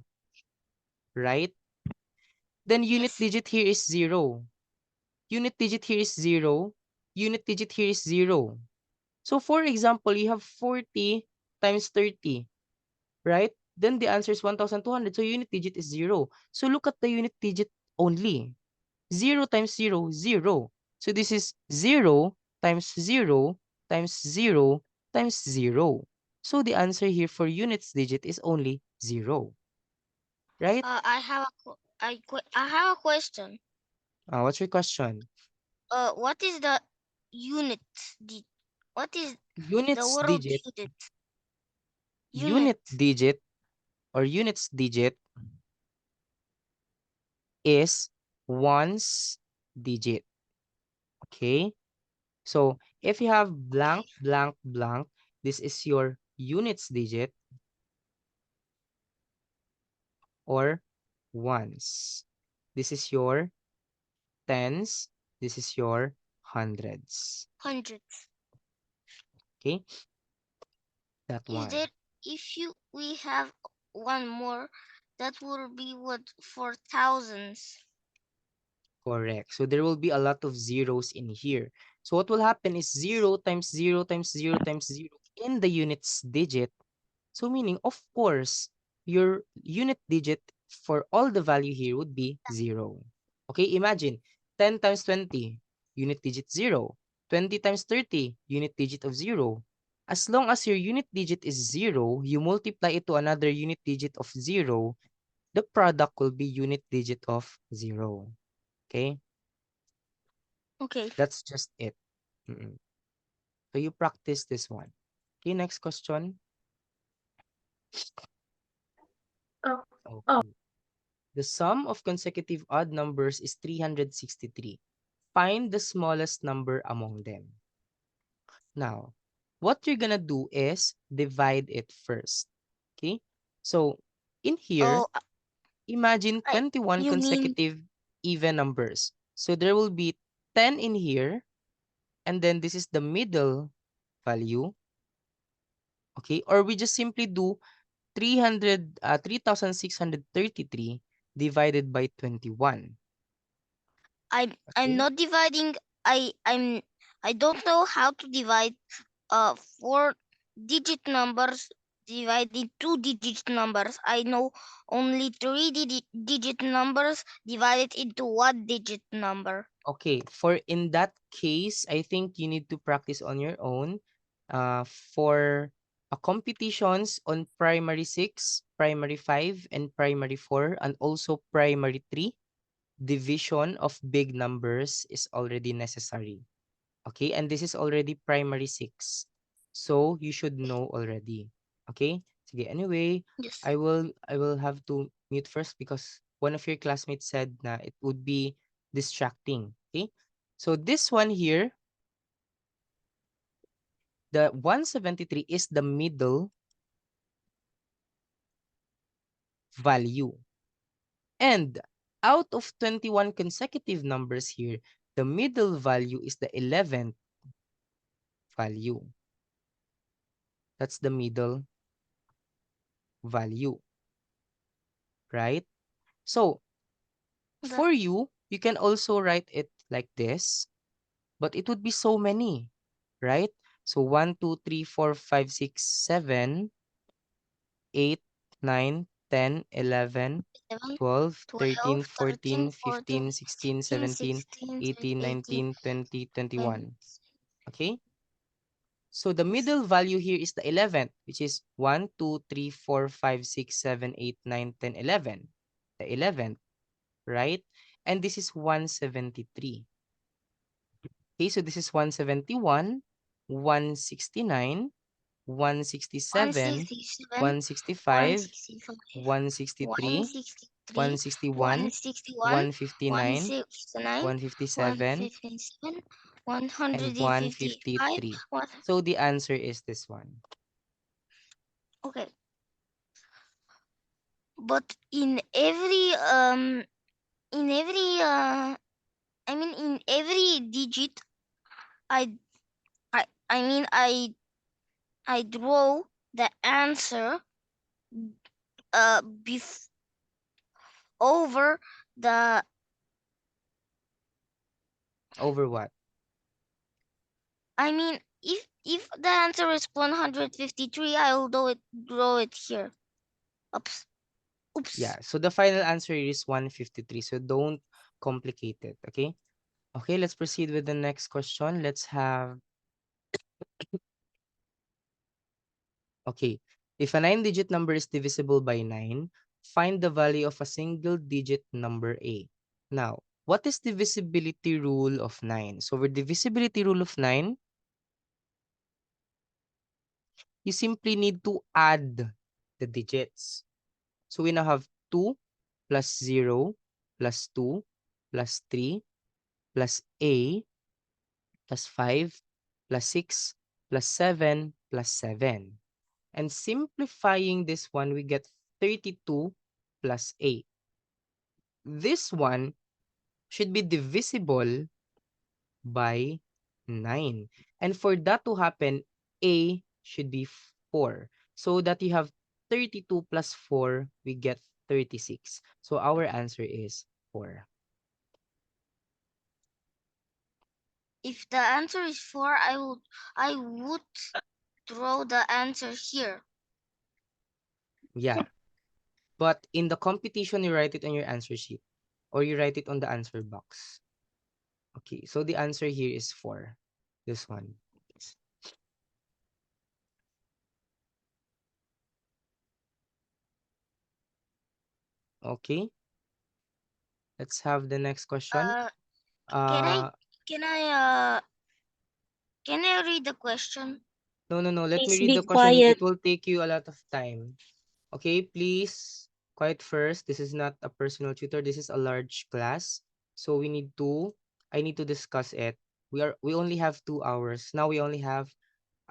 Right? Then unit Yes. digit here is 0. Unit digit here is 0. Unit digit here is 0. So for example, you have 40 times 30. Right? Then the answer is 1,200. So unit digit is 0. So look at the unit digit only. 0 times 0, 0. So this is 0 times 0 times 0 times 0. So the answer here for units digit is only 0. Right? I have I have a question. What's your question? What is the unit? What is the Units word digit, unit? unit digit or units digit is ones digit. Okay? So if you have blank, blank, blank, this is your units digit or ones. This is your tens. This is your hundreds. Hundreds. Okay, that Is one. there, if we have one more, that will be what, for thousands. Correct. So there will be a lot of zeros in here. So what will happen is 0 times 0 times 0 times 0 in the units digit. So meaning, of course, your unit digit for all the value here would be 0. Okay, imagine 10 times 20, unit digit 0. 20 times 30, unit digit of 0. As long as your unit digit is 0, you multiply it to another unit digit of 0, the product will be unit digit of 0. Okay, Okay. that's just it. So you practice this one. Okay, next question. Okay. The sum of consecutive odd numbers is 363. Find the smallest number among them. Now, what you're gonna do is divide it first. Okay? So, in here, Oh, imagine 21 you mean consecutive even numbers. So, there will be 10 in here, and then this is the middle value. Okay? Or we just simply do 3,633 divided by 21. I'm Okay? not dividing. I don't know how to divide 4-digit numbers divided 2-digit numbers. I know only 3-digit numbers divided into 1-digit number. Okay, for in that case, I think you need to practice on your own. For competitions on primary 6, primary 5, and primary 4, and also primary 3, division of big numbers is already necessary. Okay, and this is already primary 6. So you should know already. Okay? Sige, anyway, Yes. I will have to mute first because one of your classmates said na it would be distracting. Okay? So this one here, the 173 is the middle value. And out of 21 consecutive numbers here, the middle value is the 11th value. That's the middle value. Right? So, for you, you can also write it like this, but it would be so many, right? So 1, 2, 3, 4, 5, 6, 7, 8, 9, 10, 11, 12, 13, 14, 15, 16, 17, 18, 19, 20, 21. Okay? So the middle value here is the 11th, which is 1, 2, 3, 4, 5, 6, 7, 8, 9, 10, 11. The 11th, right? And this is 173. Okay, so this is 171, 169, 167, 165, 163, 161, 159, 157, and 153. So the answer is this one. Okay. But in every in every digit, I draw the answer over the Over what? if the answer is 153, I will draw it here. Oops. Yeah, so the final answer is 153. So don't complicate it, okay? Okay, let's proceed with the next question. Let's have, okay, if a 9-digit number is divisible by 9, find the value of a single-digit number A. Now, what is divisibility rule of 9? So with divisibility rule of 9, you simply need to add the digits. So we now have 2 plus 0 plus 2 plus 3 plus A plus 5 plus 6 plus 7 plus 7. And simplifying this one, we get 32 plus A. This one should be divisible by 9. And for that to happen, A should be 4. So that you have 32 plus 4, we get 36. So our answer is 4. If the answer is 4, I would throw the answer here. Yeah. But in the competition, you write it on your answer sheet or you write it on the answer box. Okay, so the answer here is 4. This one. Okay. Let's have the next question. Can I Uh, can I read the question? no. Let me Please read be the question. quiet. It will take you a lot of time. Okay, please quiet first. This is not a personal tutor. This is a large class. So I need to discuss it. We only have 2 hours. Now we only have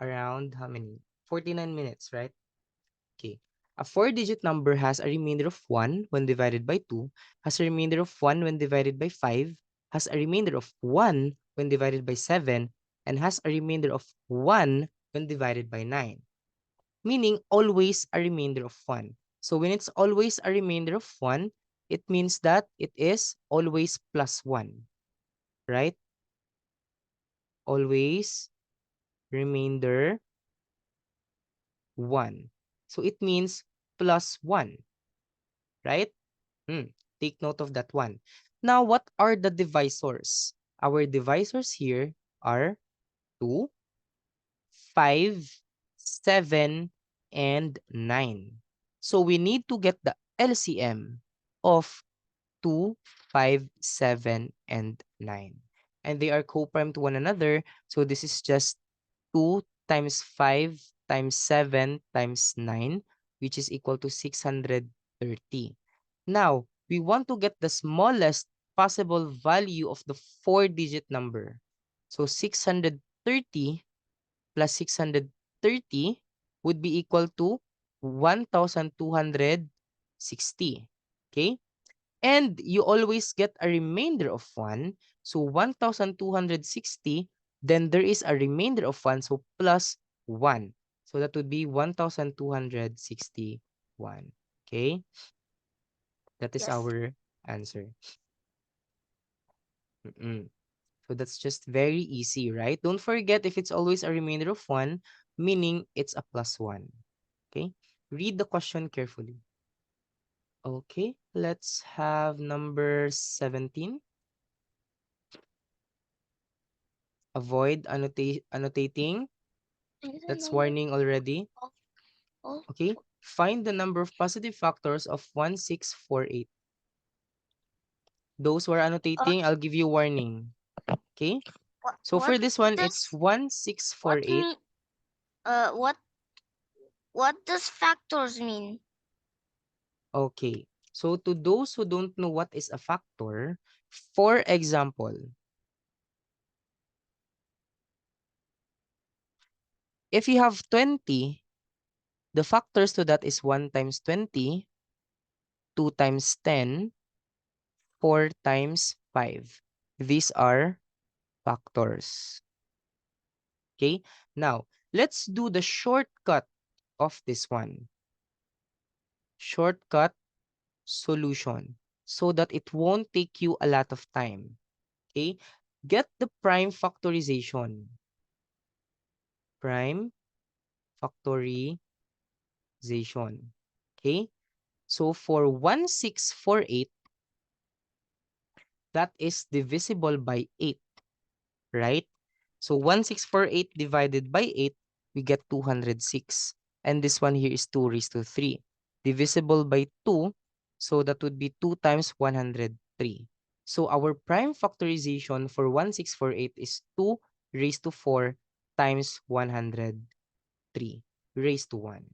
around how many? 49 minutes, right? Okay. A 4-digit number has a remainder of 1 when divided by 2, has a remainder of 1 when divided by 5, has a remainder of 1 when divided by 7, and has a remainder of 1 when divided by 9. Meaning always a remainder of 1. So when it's always a remainder of 1, it means that it is always plus 1. Right? Always remainder 1. So it means plus 1. Right? Take note of that one. Now, what are the divisors? Our divisors here are 2, 5, 7, and 9. So we need to get the LCM of 2, 5, 7, and 9. And they are co-prime to one another. So this is just 2 times 5 times 7 times 9, which is equal to 630. Now, we want to get the smallest possible value of the 4-digit number. So 630 plus 630 would be equal to 1,260. Okay? And you always get a remainder of 1. So 1,260, then there is a remainder of 1, so plus 1. So that would be 1,261. Okay? That is Yes. our answer. So that's just very easy, right? Don't forget if it's always a remainder of 1, meaning it's a plus 1. Okay? Read the question carefully. Okay, let's have number 17. Avoid annotating. That's warning already. Oh, Okay, find the number of positive factors of 1648. Those who are annotating, I'll give you warning. Okay, so for this one, it's what 1648. mean? What does factors mean? Okay, so to those who don't know what is a factor, for example, if you have 20, the factors to that is 1 times 20, 2 times 10, 4 times 5. These are factors. Okay, now let's do the shortcut of this one. Shortcut solution so that it won't take you a lot of time. Okay, get the prime factorization. Prime factorization. Okay, so for 1648, that is divisible by 8, right? So 1648 divided by 8, we get 206. And this one here is 2 raised to 3. Divisible by 2, so that would be 2 times 103. So our prime factorization for 1648 is 2 raised to 4 times 103 raised to 1.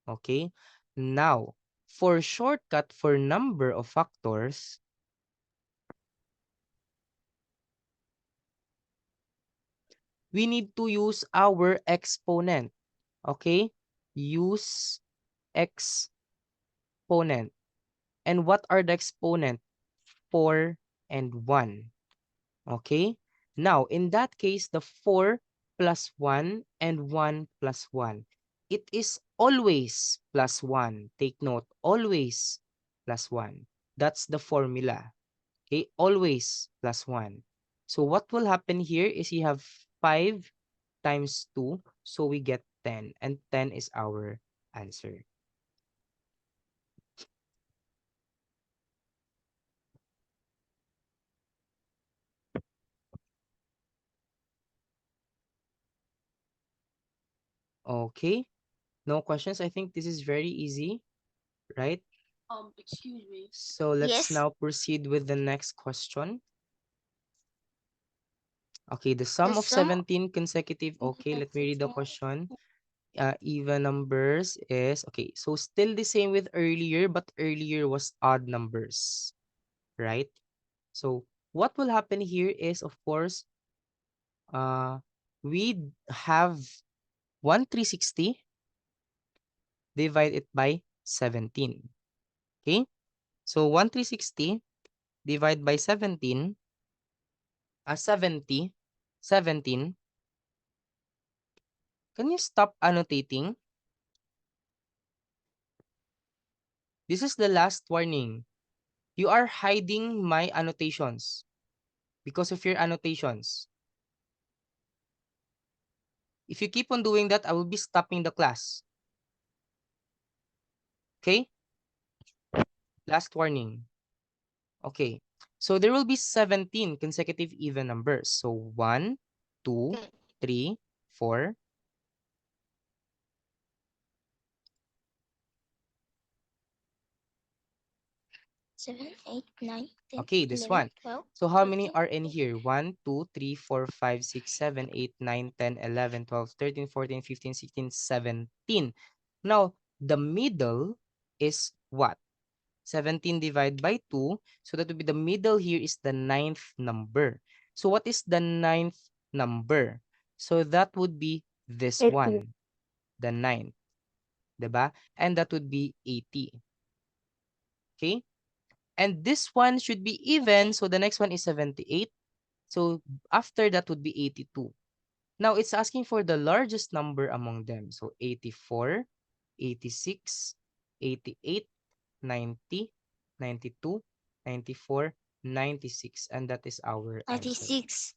Okay? Now, for shortcut for number of factors, we need to use our exponent. Okay? use exponent. And what are the exponent? 4 and 1. Okay? Now, in that case, the 4 plus 1 and 1 plus 1. It is always plus 1. Take note, always plus 1. That's the formula. Okay? Always plus 1. So what will happen here is you have 5 times 2. So we get 10. And 10 is our answer. Okay? No questions? I think this is very easy, right? Excuse me. So let's Yes. now proceed with the next question. Okay, the sum The of sum 17 consecutive. Okay, let me read the question. Even numbers is, okay, so still the same with earlier, but earlier was odd numbers, right? So what will happen here is, of course, we have 1,360, divide it by 17. Okay, so 1,360 divide by 17, 70, 17. Can you stop annotating? This is the last warning. You are hiding my annotations because of your annotations. If you keep on doing that, I will be stopping the class. Okay? Last warning. Okay. So there will be 17 consecutive even numbers. So 1, 2, 3, 4. 7, 8, 9, 10, Okay, this 11, one. 12, So how many 13, are in here? 1, 2, 3, 4, 5, 6, 7, 8, 9, 10, 11, 12, 13, 14, 15, 16, 17. Now, the middle is what? 17 divided by 2. So that would be the middle here is the 9th number. So what is the 9th number? So that would be this 80. one, the 9th. Diba? And that would be 80. Okay? And this one should be even. So the next one is 78. So after that would be 82. Now it's asking for the largest number among them. So 84, 86, 88, 90, 92, 94, 96. And that is our answer. 96.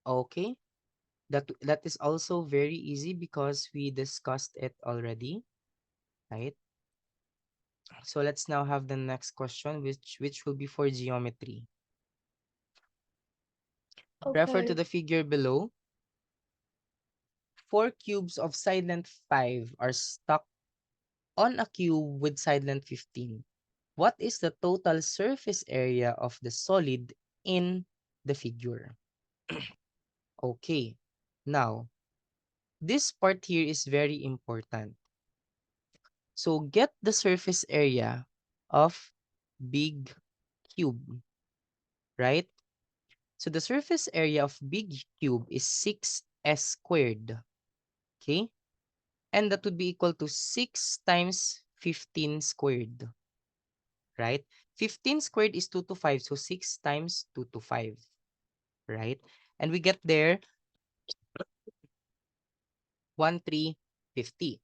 Okay. That is also very easy because we discussed it already, right? So let's now have the next question, which will be for geometry. Refer to the figure below. 4 cubes of side length 5 are stuck on a cube with side length 15. What is the total surface area of the solid in the figure? Okay. Now, this part here is very important. So get the surface area of big cube, right? So the surface area of big cube is 6s squared. Okay? And that would be equal to 6 times 15 squared. Right? 15 squared is 2 to 5. So 6 times 2 to 5. Right? And we get there 1,350.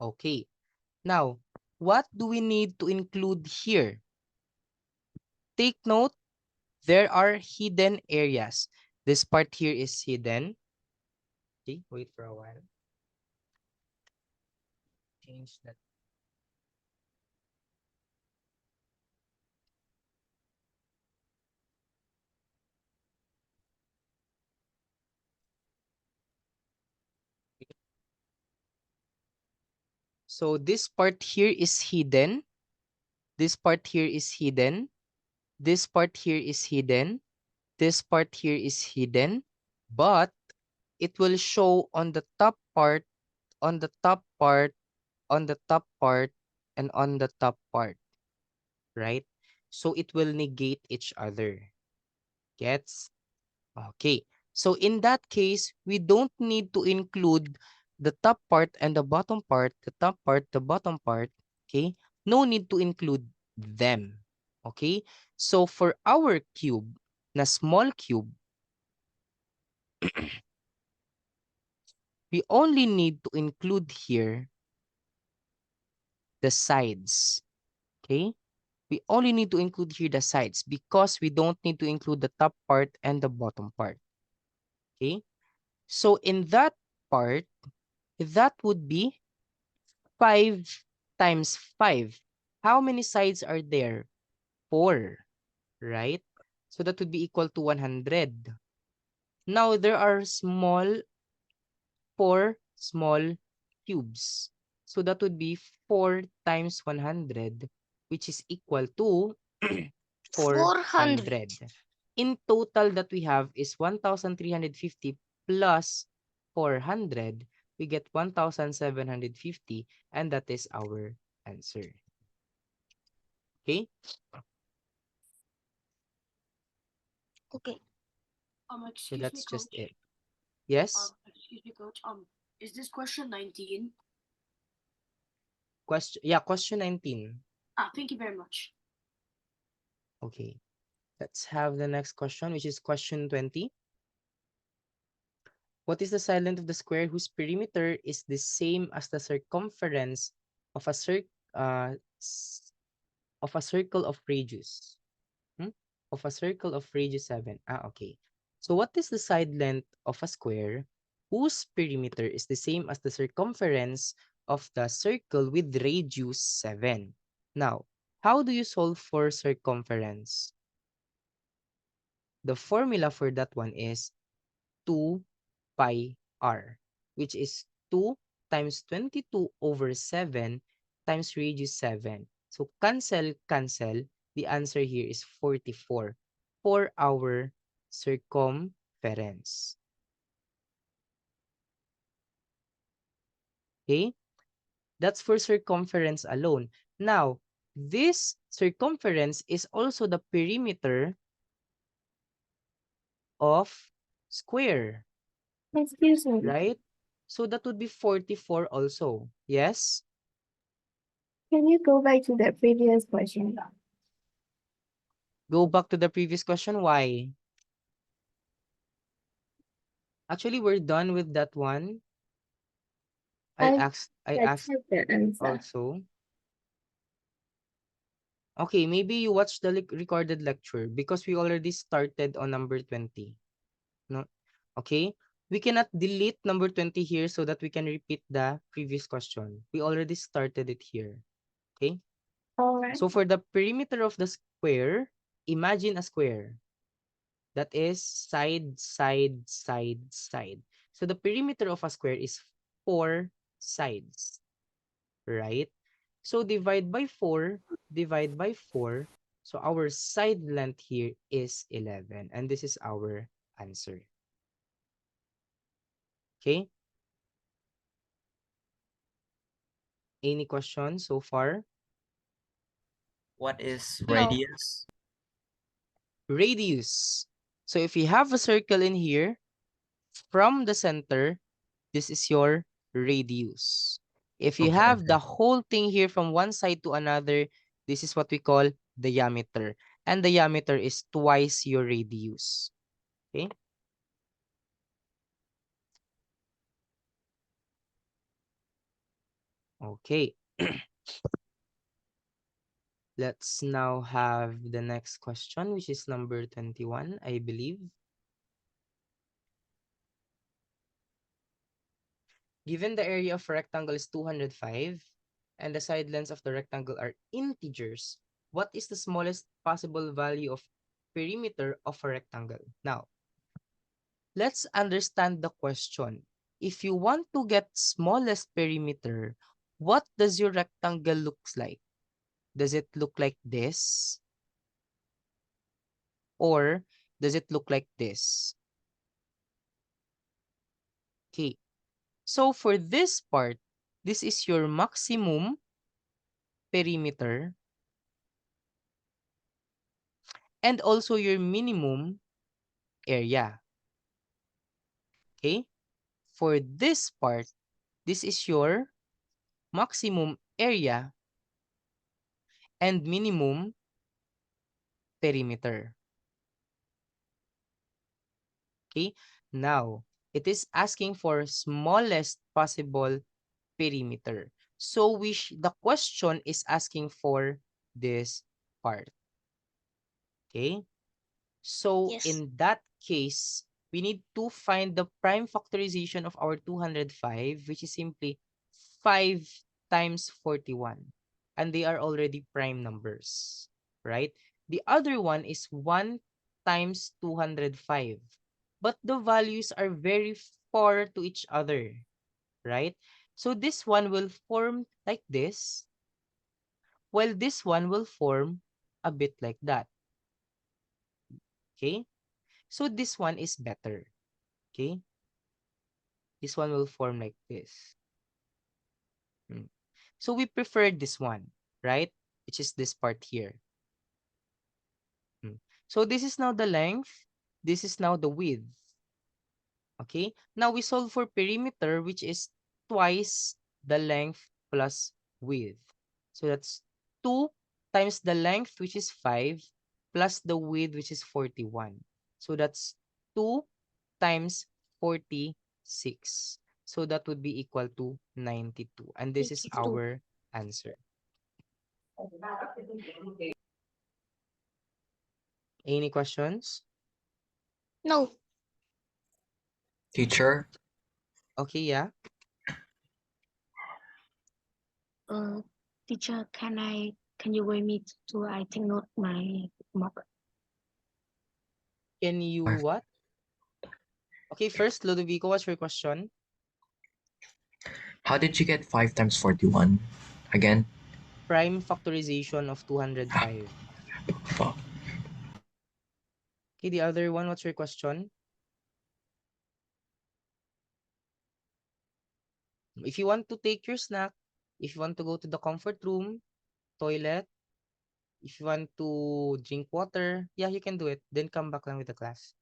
Okay. Now, what do we need to include here? Take note, there are hidden areas. This part here is hidden. Okay, wait for a while. Change that. So this part here is hidden. This part here is hidden. This part here is hidden. This part here is hidden. But it will show on the top part, on the top part, on the top part, and on the top part. right? So it will negate each other. Gets? Okay. So in that case, we don't need to include the top part and the bottom part, the top part, the bottom part. Okay. No need to include them. Okay. So for our cube, na small cube, we only need to include here the sides. Okay. We only need to include here the sides because we don't need to include the top part and the bottom part. Okay. So in that part, that would be 5 times 5. How many sides are there? 4, right? So that would be equal to 100. Now there are 4 small cubes. So that would be 4 times 100, which is equal to 400. In total that we have is 1,350 plus 400. We get 1,750 and that is our answer. Okay? Okay. So Excuse that's me, just Coach. it. Yes? Excuse me, Coach. Is this question 19? Question 19. Thank you very much. Okay. Let's have the next question, which is question 20. What is the side length of the square whose perimeter is the same as the circumference of a circle of radius? Of a circle of radius 7. Okay. So what is the side length of a square whose perimeter is the same as the circumference of the circle with radius 7? Now, how do you solve for circumference? The formula for that one is 2 pi r, which is 2 times 22 over 7 times radius 7. So cancel. The answer here is 44 for our circumference. Okay? That's for circumference alone. Now, this circumference is also the perimeter of square. Excuse me. Right? So that would be 44 also. Yes? Can you go back to the previous question? Go back to the previous question. Why? Actually, we're done with that one. I asked checked the answer. also. Okay, maybe you watched the recorded lecture because we already started on number 20. No? Okay? We cannot delete number 20 here so that we can repeat the previous question. We already started it here. Okay? All right. So for the perimeter of the square, imagine a square. That is side, side, side, side. So the perimeter of a square is 4 sides, right? So divide by 4. So our side length here is 11. And this is our answer. Okay? Any questions so far? What is No. radius? Radius. So if you have a circle in here, from the center, this is your radius. If you Okay, have the okay. whole thing here from one side to another, this is what we call diameter. And diameter is twice your radius. Okay? Okay. Let's now have the next question, which is number 21, I believe. Given the area of a rectangle is 205 and the side lengths of the rectangle are integers, what is the smallest possible value of perimeter of a rectangle? Now, let's understand the question. If you want to get smallest perimeter, what does your rectangle looks like? Does it look like this? Or does it look like this? Okay. So for this part, this is your maximum perimeter. and also your minimum area. Okay? For this part, this is your maximum area and minimum perimeter. Okay? Now, it is asking for smallest possible perimeter. So the question is asking for this part. Okay? So Yes. in that case, we need to find the prime factorization of our 205, which is simply 5 times 41. And they are already prime numbers, right? The other one is 1 times 205. But the values are very far to each other, right? So this one will form like this, while this one will form a bit like that. Okay? So this one is better. Okay? This one will form like this. So we prefer this one, right? Which is this part here. So this is now the length. This is now the width. Okay? Now we solve for perimeter, which is twice the length plus width. So that's 2 times the length, which is 5, plus the width, which is 41. So that's 2 times 46. So that would be equal to 92. And this is 92. our answer. Any questions? No. Teacher, Okay, yeah. Teacher, can you wait me to I take note my mark? Can you Or- what? Okay, first, Ludovico, what's your question? how did you get 5 times 41? Again? Prime factorization of 205. Oh, Okay, the other one, what's your question? If you want to take your snack, if you want to go to the comfort room, toilet, if you want to drink water, yeah, you can do it. Then come back lang with the class.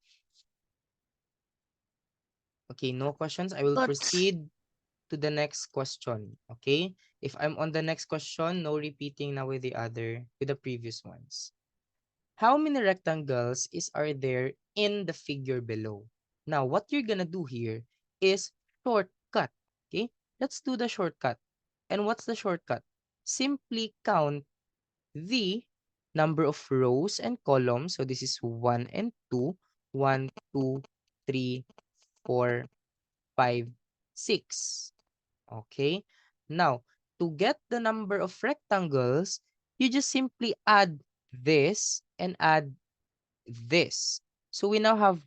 Okay, no questions. I will But proceed to the next question. Okay? If I'm on the next question, no repeating now with the previous ones. How many rectangles are there in the figure below? Now, what you're gonna do here is shortcut. Okay? Let's do the shortcut. And what's the shortcut? Simply count the number of rows and columns. So this is 1 and 2. 1, 2, 3, 4, 5, 6. Okay? Now, to get the number of rectangles, you just simply add this and add this. So we now have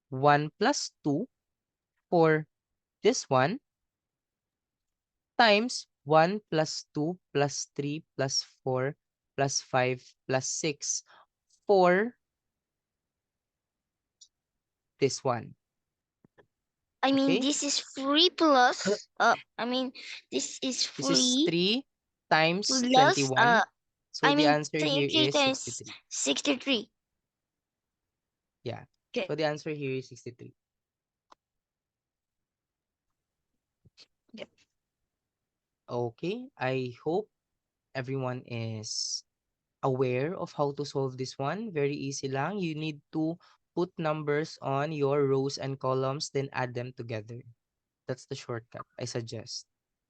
1 plus 2 for this one times 1 plus 2 plus 3 plus 4 plus 5 plus 6 for this one. I mean, Okay? this is free plus. I mean, this is This is free 3 times plus. 21. So I the mean, answer here 23 is times 63. 63. Yeah. Okay. So the answer here is 63. Yep. Okay. I hope everyone is aware of how to solve this one. Very easy lang. You need to put numbers on your rows and columns, then add them together. That's the shortcut I suggest.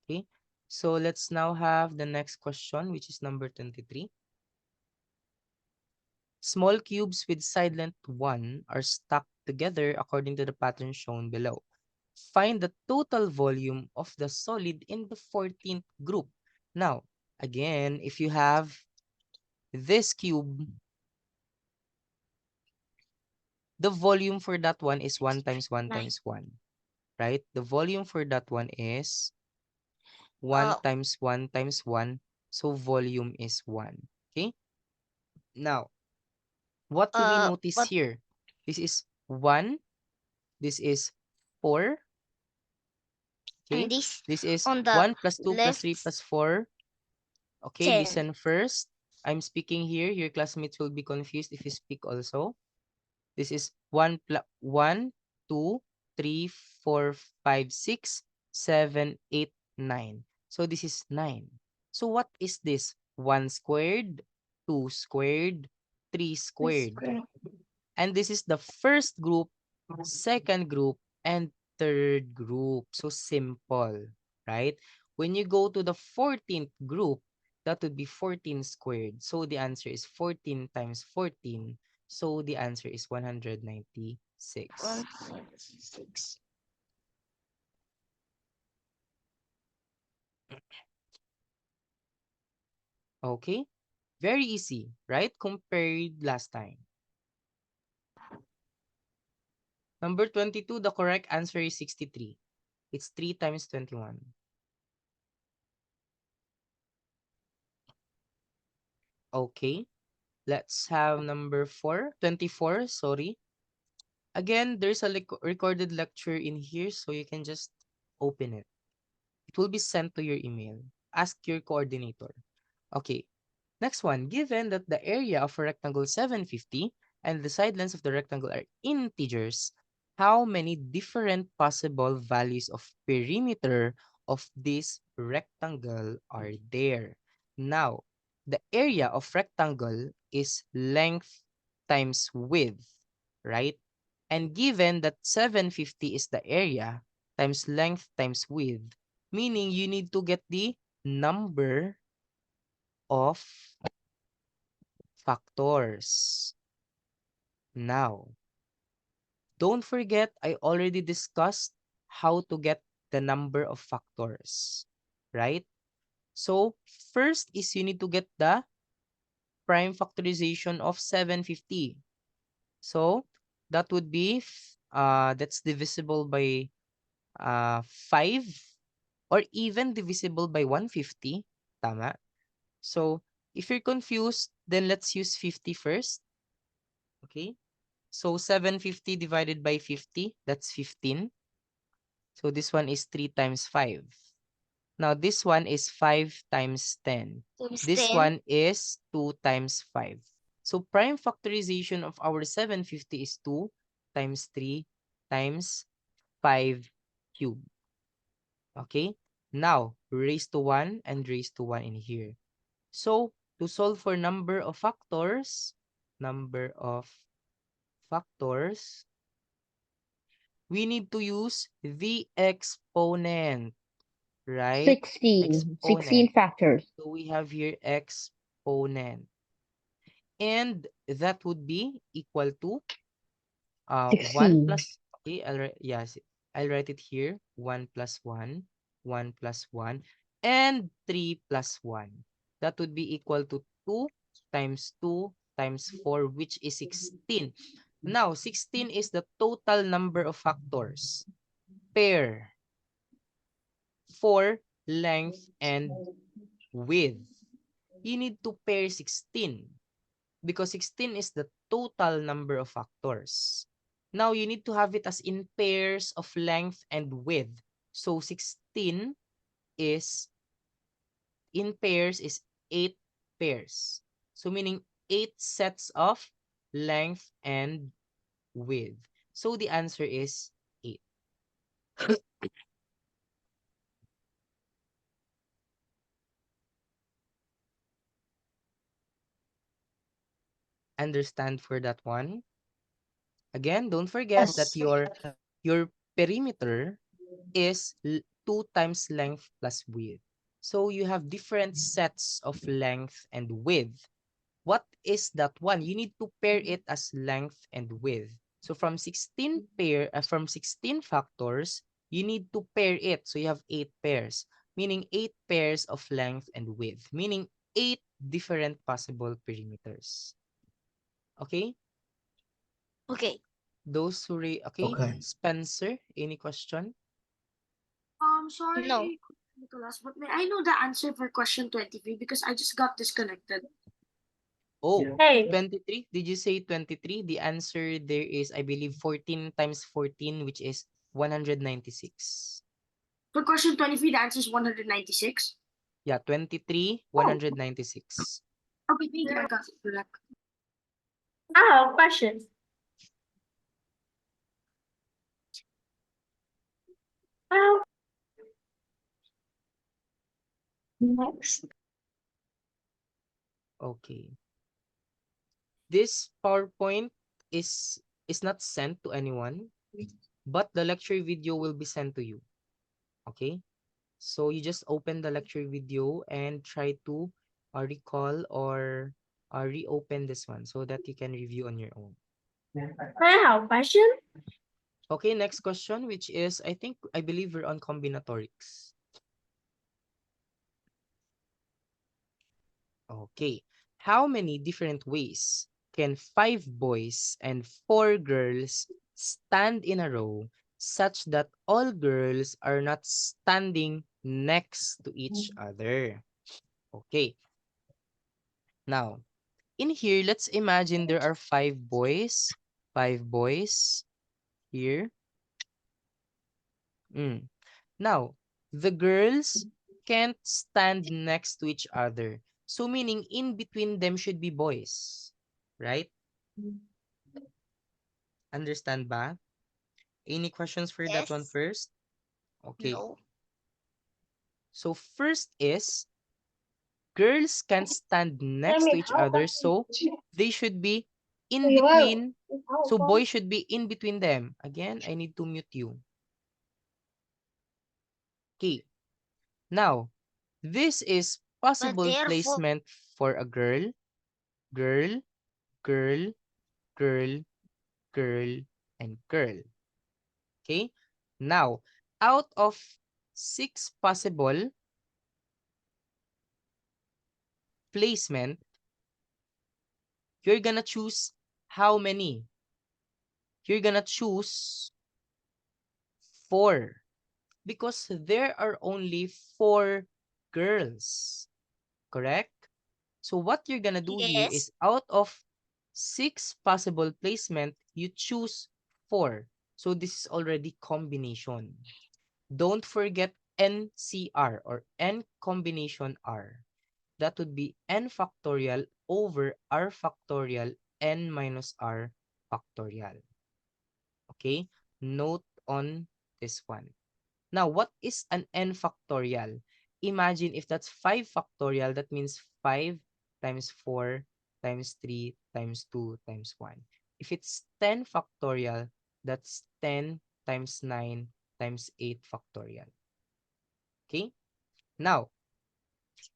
Okay. So let's now have the next question, which is number 23. Small cubes with side length 1 are stacked together according to the pattern shown below. Find the total volume of the solid in the 14th group. Now, again, if you have this cube, the volume for that one is 1 times 1 Nine. times 1, right? The volume for that one is 1 times 1 times 1. So volume is 1. Okay? Now, what do we notice But here? This is 1. This is 4. and Okay? this This is on the 1 plus 2 plus left 3 plus 4. Okay, 10. listen first. I'm speaking here, your classmates will be confused if you speak also. This is 1 plus 1, 2, 3, 4, 5, 6, 7, 8, 9. So this is 9. So what is this? 1 squared, 2 squared, 3 squared. And this is the first group, second group, and third group. So simple, right? When you go to the 14th group, that would be 14 squared. So the answer is 14 times 14. So the answer is 196. 196. Okay? Very easy, right? Compared last time. Number 22, the correct answer is 63. It's 3 times 21. Okay. Let's have number 24, sorry. Again, there's a recorded lecture in here, so you can just open it. It will be sent to your email. Ask your coordinator. Okay. Next one, given that the area of a rectangle 750 and the side lengths of the rectangle are integers, how many different possible values of perimeter of this rectangle are there? Now, the area of rectangle is length times width, right? And given that 750 is the area times length times width, meaning you need to get the number of factors. Now, don't forget I already discussed how to get the number of factors, right? So, first is you need to get the prime factorization of 750. So, that would be, that's divisible by 5 or even divisible by 150. Tama? So, if you're confused, then let's use 50 first. Okay? So 750 divided by 50, that's 15. So this one is 3 times 5. Now this one is 5 times 10. Times This 10. one is 2 times 5. So prime factorization of our 750 is 2 times 3 times 5 cubed. Okay? Now, raise to 1 and raise to 1 in here. So, to solve for number of factors, we need to use the exponent, right? 16 Exponent. factors. So we have here exponent. And that would be equal to 1 16. plus, okay, I'll write it here. 1 plus 1, 1 plus 1, and 3 plus 1. That would be equal to 2 times 2 times 4, which is 16. Now, 16 is the total number of factors. Pair for length and width. You need to pair 16 because 16 is the total number of factors. Now, you need to have it as in pairs of length and width. So, 16 is, in pairs is 8 pairs. So, meaning 8 sets of length and width. So, the answer is 8. Understand for that one? Again, don't forget that your perimeter is 2 times length plus width. So you have different sets of length and width. What is that one? You need to pair it as length and width. So from 16 factors, you need to pair it. So you have 8 pairs, meaning 8 pairs of length and width, meaning 8 different possible perimeters. Okay? Okay. Those who okay. Spencer, any question? Sorry, No. Nicholas, but may I know the answer for question 23 because I just got disconnected. Oh, Hey. 23. Did you say 23? The answer there is, I believe, 14 times 14, which is 196. For question 23, the answer is 196. Yeah, 23, 196. Ah, question. Ah, next. Okay. This PowerPoint is not sent to anyone, but the lecture video will be sent to you. Okay? So you just open the lecture video and try to recall or reopen this one so that you can review on your own. I have a question. Okay, next question, which is, I believe we're on combinatorics. Okay. How many different ways can 5 boys and 4 girls stand in a row such that all girls are not standing next to each other? Okay. Now, in here, let's imagine there are 5 boys. 5 boys here. Now, the girls can't stand next to each other. So meaning in between them should be boys. Right? Understand ba? Any questions for that one Yes. first? Okay. No. So first is girls can't stand next to each other, so they should be in between. So boys should be in between them. Again, I need to mute you. Okay. Now, this is But possible therefore, placement for a girl, girl, girl, girl, girl, and girl. Okay? Now, out of 6 possible placement, you're gonna choose how many? You're gonna choose 4 because there are only 4 girls. Correct? So what you're gonna do here yes. is out of 6 possible placement, you choose 4. So this is already combination. Don't forget NCR or N combination R. That would be N factorial over R factorial N minus R factorial. Okay? Note on this one. Now, what is an N factorial? Imagine if that's 5 factorial, that means 5 times 4 times 3 times 2 times 1. If it's 10 factorial, that's 10 times 9 times 8 factorial. Okay? Now,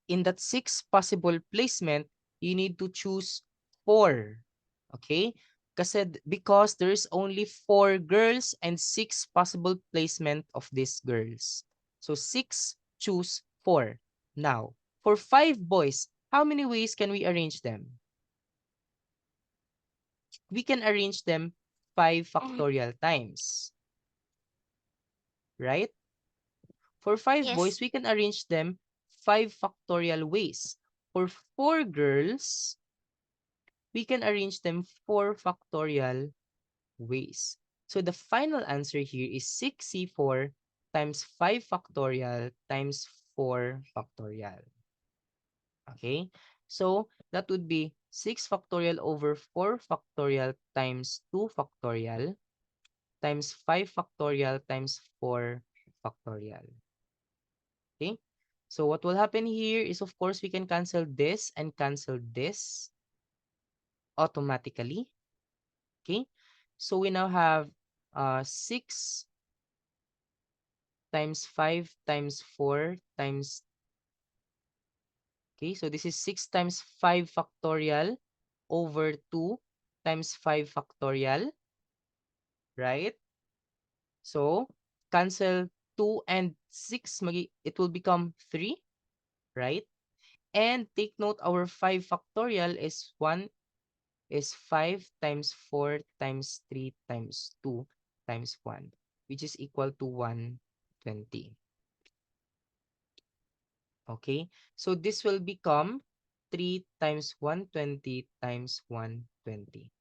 in that 6 possible placement, you need to choose 4. Okay? Because there is only 4 girls and 6 possible placement of these girls. So 6, choose 4. Now, for 5 boys, how many ways can we arrange them? We can arrange them 5 factorial times. Right? For 5 Yes. boys, we can arrange them 5 factorial ways. For 4 girls, we can arrange them 4 factorial ways. So the final answer here is 6C4 times 5 factorial times 4 factorial. Okay? So that would be 6 factorial over 4 factorial times 2 factorial times 5 factorial times 4 factorial. Okay? So what will happen here is, of course, we can cancel this and cancel this automatically. Okay? So we now have 6 times 5 times 4 times, okay, so this is 6 times 5 factorial over 2 times 5 factorial, right? So, cancel 2 and 6, it will become 3, right? And take note, our 5 factorial is 5 times 4 times 3 times 2 times 1, which is equal to 120. Okay, so this will become 3 times 120 times 120.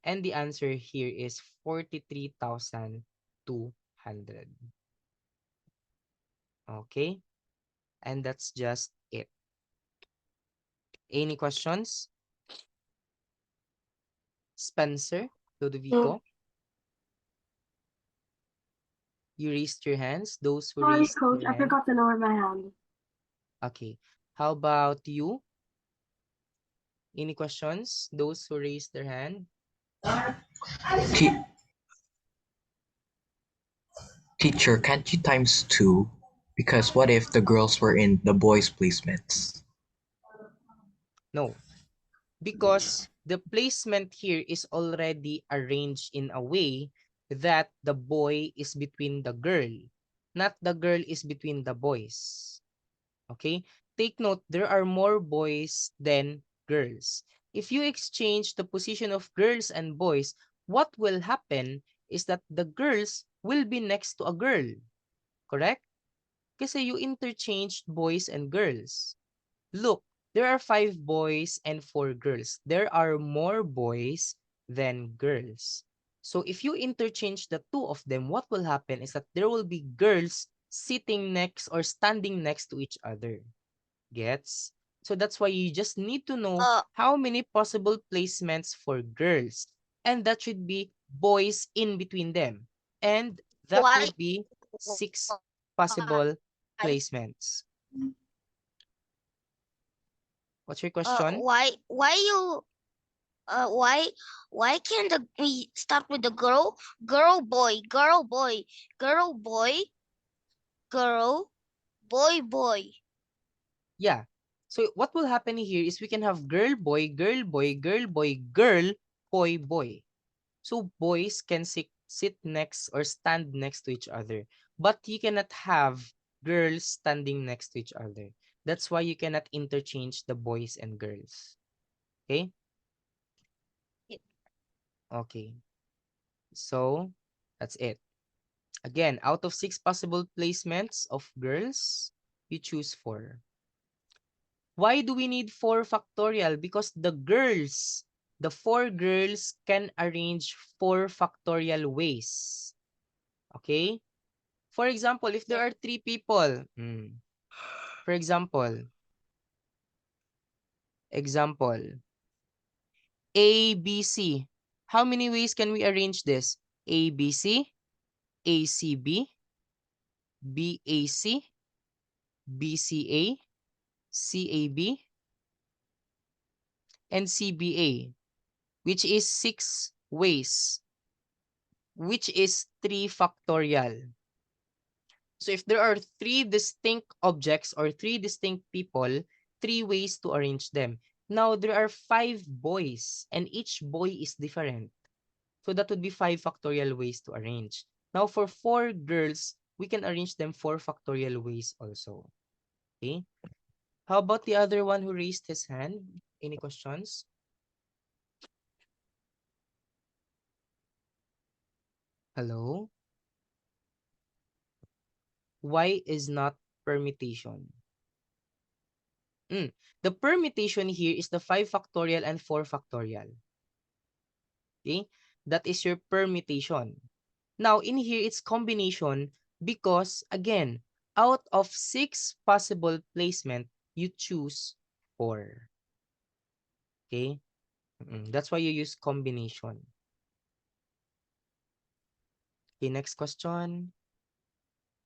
And the answer here is 43,200. Okay, and that's just it. Any questions? Spencer, Ludovico? You raised your hands. Those who Sorry, raised coach, their I hand. forgot to lower my hand. Okay. How about you? Any questions? Those who raised their hand? Te- Teacher, can't you times 2? Because what if the girls were in the boys' placements? No. Because the placement here is already arranged in a way that the boy is between the girl, not the girl is between the boys. Okay? Take note, there are more boys than girls. If you exchange the position of girls and boys, what will happen is that the girls will be next to a girl. Correct? Kasi you interchanged boys and girls. Look, there are 5 boys and 4 girls. There are more boys than girls. So if you interchange the two of them, what will happen is that there will be girls sitting next or standing next to each other. Gets? So that's why you just need to know how many possible placements for girls. And that should be boys in between them. And that Why? would be 6 possible placements. What's your question? Why can't we start with the girl boy girl boy girl boy girl boy? Yeah. So what will happen here is we can have girl, boy, girl, boy, girl, boy, girl, boy, boy. So boys can sit next or stand next to each other. But you cannot have girls standing next to each other. That's why you cannot interchange the boys and girls. Okay? Okay. So that's it. Again, out of 6 possible placements of girls, you choose 4. Why do we need 4 factorial? Because the 4 girls can arrange 4 factorial ways. Okay? For example, if there are 3 people, for example, A, B, C. How many ways can we arrange this? A, B, C, A, C, B, B, A, C, B, C, A, C, A, B, and C, B, A, which is 6 ways, which is 3 factorial. So if there are 3 distinct objects or 3 distinct people, 3 ways to arrange them. Now, there are 5 boys and each boy is different. So that would be 5 factorial ways to arrange. Now, for 4 girls, we can arrange them 4 factorial ways also. Okay? How about the other one who raised his hand? Any questions? Hello? Why is not permutation? The permutation here is the 5 factorial and 4 factorial. Okay? That is your permutation. Now, in here, it's combination because, again, out of 6 possible placement, you choose 4. Okay? That's why you use combination. Okay, next question.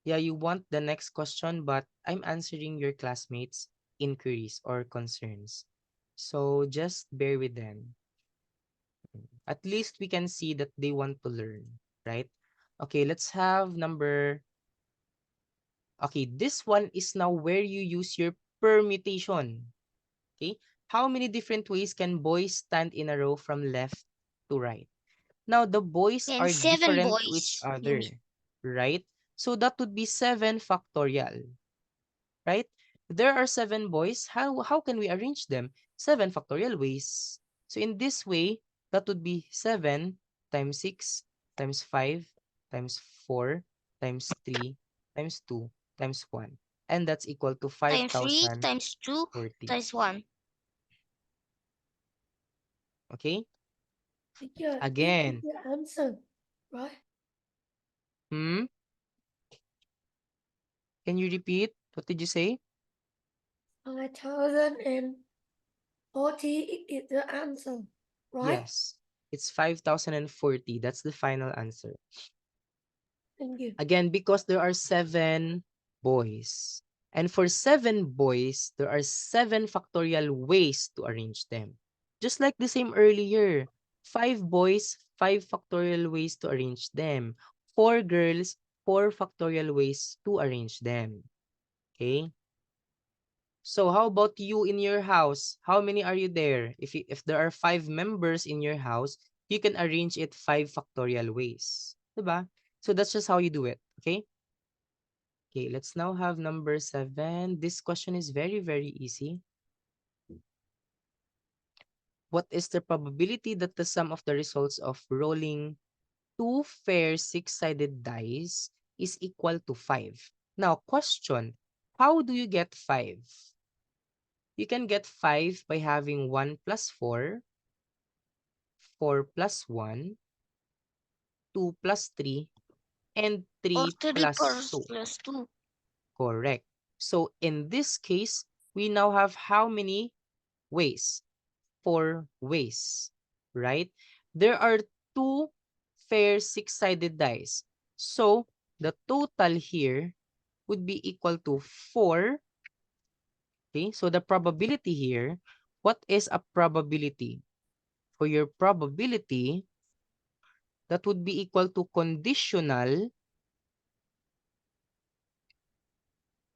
Yeah, you want the next question, but I'm answering your classmates' inquiries or concerns. So just bear with them. At least we can see that they want to learn, right? Okay, let's have number... Okay, this one is now where you use your permutation. Okay, how many different ways can boys stand in a row from left to right? Now, the boys And are 7 different to each boys. other, right? So that would be 7 factorial, right? There are 7 boys. How can we arrange them? 7 factorial ways. So in this way, that would be 7 times 6 times 5 times 4 times 3 times 2 times 1. And that's equal to Times 3 5,040. times 2 times 1. Okay? Yeah, Again. the answer, right? Can you repeat? What did you say? 5,000 and 40 is the answer, right? Yes, it's 5,040. That's the final answer. Thank you. Again, because there are 7 boys. And for 7 boys, there are 7 factorial ways to arrange them. Just like the same earlier. 5 boys, 5 factorial ways to arrange them. 4 girls, 4 factorial ways to arrange them. Okay? So how about you in your house? How many are you there? If there are 5 members in your house, you can arrange it 5 factorial ways. Diba? So that's just how you do it. Okay? Okay, let's now have number 7. This question is very, very easy. What is the probability that the sum of the results of rolling 2 fair 6-sided dice is equal to 5? Now, question, how do you get 5? You can get 5 by having 1 plus 4, 4 plus 1, 2 plus 3, and Or 3 3 plus 2. plus 2. Correct. So in this case, we now have how many ways? 4 ways, right? There are 2 fair 6-sided dice. So the total here would be equal to 4. Okay, so the probability here, what is a probability? For your probability, that would be equal to conditional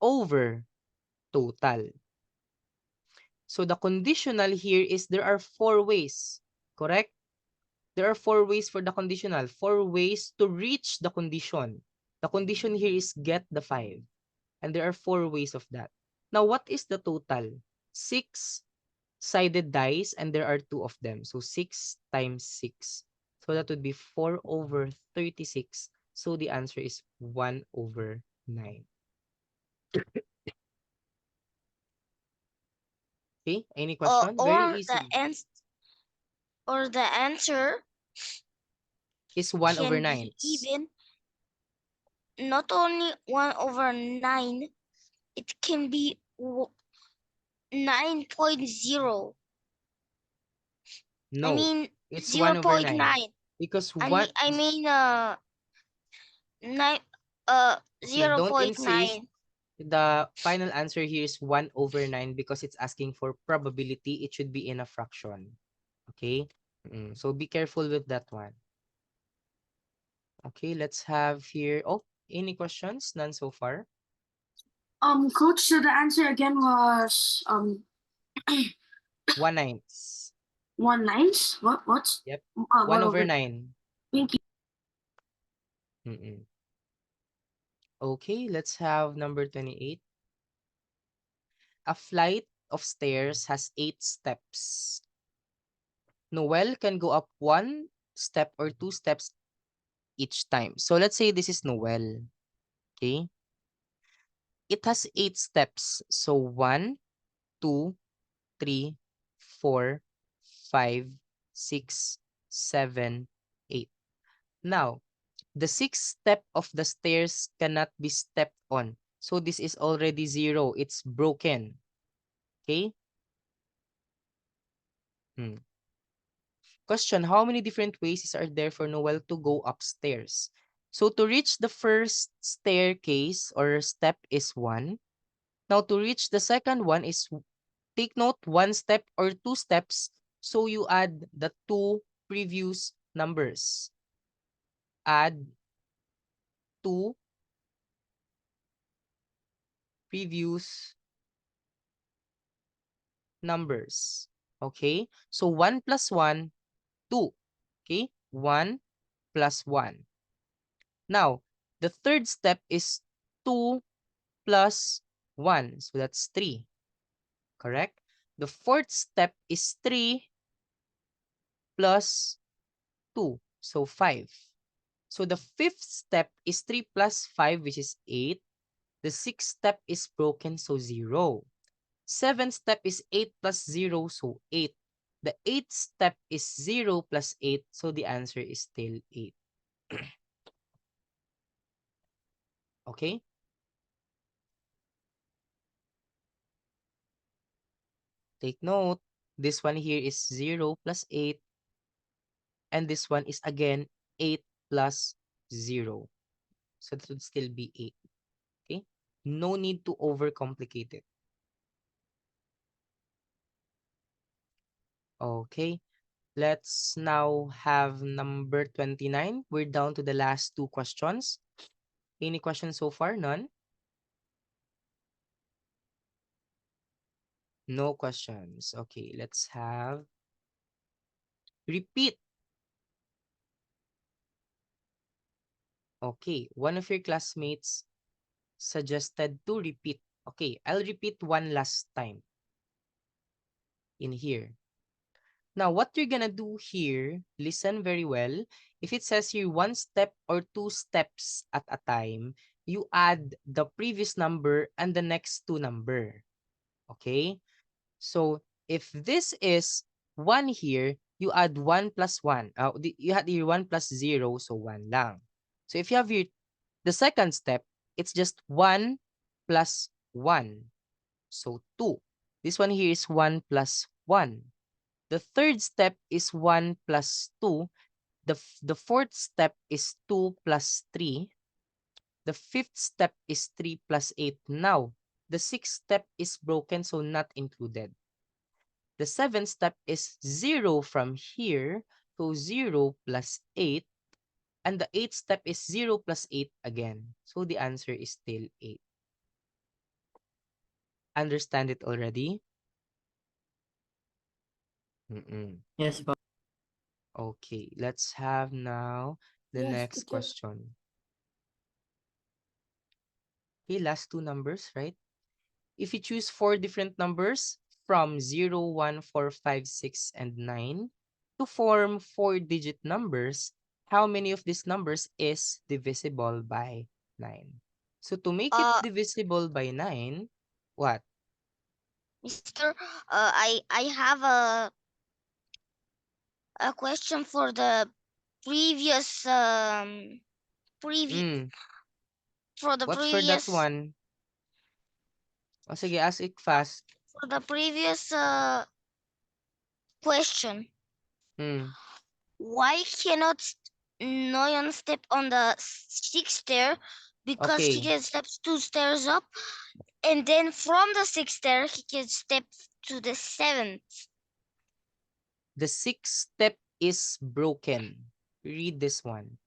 over total. So the conditional here is there are 4 ways, correct? There are 4 ways for the conditional, 4 ways to reach the condition. The condition here is get the 5. And there are 4 ways of that. Now, what is the total? 6-sided dice, and there are 2 of them. So 6 times 6. So that would be 4 over 36. So the answer is 1 over 9. Okay, any question? Very easy. Or the answer Is 1 over can 9. be even. Not only 1 over 9, it can be 9.0. No, I mean it's 1 over 9. 0.9. Because I 1... mean 9 Okay, don't 0.9. insist. The final answer here is 1 over 9 because it's asking for probability. It should be in a fraction. Okay? So be careful with that one. Okay, let's have here... Oh, any questions? None so far? Coach, so the answer again was 1/9. 1/9. What? Yep. 1 1 over over. 9. Thank you. Okay, let's have number 28. A flight of stairs has 8 steps. Noel can go up 1 step or 2 steps each time. So let's say this is Noel. Okay? It has 8 steps. So 1, 2, 3, 4, 5, 6, 7, 8. Now, the 6th step of the stairs cannot be stepped on. So this is already 0. It's broken. Okay? Question, how many different ways are there for Noel to go upstairs? So to reach the first staircase or step is 1. Now to reach the second one is, take note, 1 step or 2 steps. So you add the 2 previous numbers. Add 2 previous numbers. Okay? So 1 plus 1, 2. Okay? 1 plus 1. Now, the third step is 2 plus 1. So that's 3. Correct? The fourth step is 3 plus 2. So 5. So the fifth step is 3 plus 5, which is 8. The sixth step is broken, so 0. Seventh step is 8 plus 0, so 8. The eighth step is 0 plus 8, so the answer is still 8. Okay? Take note. This one here is 0 plus 8. And this one is again 8 plus 0. So this would still be 8. Okay? No need to overcomplicate it. Okay. Let's now have number 29. We're down to the last two questions. Any questions so far? None? No questions. Okay, let's have repeat. Okay, one of your classmates suggested to repeat. Okay, I'll repeat one last time in here. Now, what you're gonna do here, listen very well. If it says here 1 step or 2 steps at a time, you add the previous number and the next 2 number. Okay? So, if this is 1 here, you add 1 plus 1. You had here 1 plus 0, so 1 lang. So, if you have here the second step, it's just 1 plus 1. So, 2. This one here is 1 plus 1. The third step is 1 plus 2. The fourth step is 2 plus 3. The fifth step is 3 plus 8. Now, the sixth step is broken, so not included. The seventh step is 0 from here, so 0 plus 8. And the eighth step is 0 plus 8 again. So the answer is still 8. Understand it already? Yes, po. Okay, let's have now the Yes, next teacher. question. Okay, last two numbers, right? If you choose 4 different numbers from 0, 1, 4, 5, 6, and 9 to form 4-digit numbers, how many of these numbers is divisible by 9? So to make it divisible by 9, what? Mister, I have a question for the previous for the What's for that previous one? O sige, ask it fast. for the previous question. Why cannot Noyon step on the 6th stair? Because he Okay. can step 2 stairs up, and then from the 6th stair he can step to the 7th. The 6th step is broken. Read this one.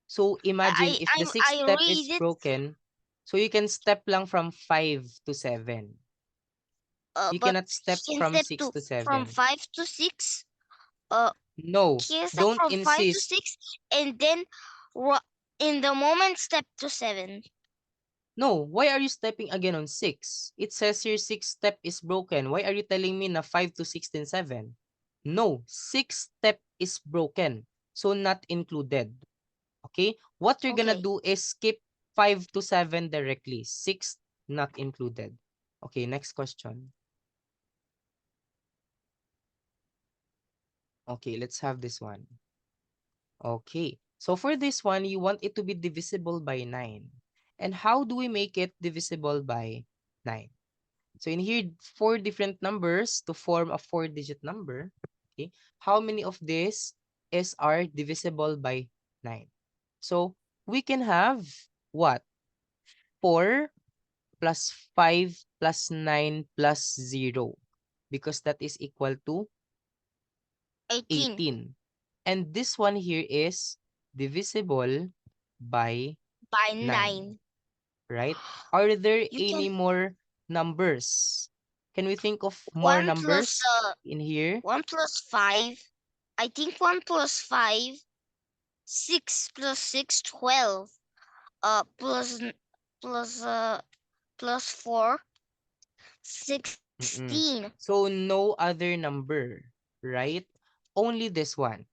So imagine if the 6th I step read is it. broken, so you can step lang from 5 to 7. You But cannot step he can from step 6 to from 7. 5 to 6. No, He can step don't from 5 to insist. 6, and then in the moment step to 7. No, why are you stepping again on 6? It says your 6th step is broken. Why are you telling me na 5 to 6 and 7? No, 6th step is broken. So not included. Okay? What you're gonna Okay. do is skip 5 to 7 directly. 6 not included. Okay, next question. Okay, let's have this one. Okay, so for this one, you want it to be divisible by 9. And how do we make it divisible by 9? So in here, 4 different numbers to form a 4-digit number. Okay, how many of this are divisible by 9? So we can have what? 4 plus 5 plus 9 plus 0, because that is equal to 18. And this one here is divisible by 9, 9. right? Are there You any can more numbers? Can we think of more 1 plus numbers in here? 1 plus 5. I think 1 plus 5. 6 plus 6, 12. Plus plus 4, 16. So no other number, right? Only this one.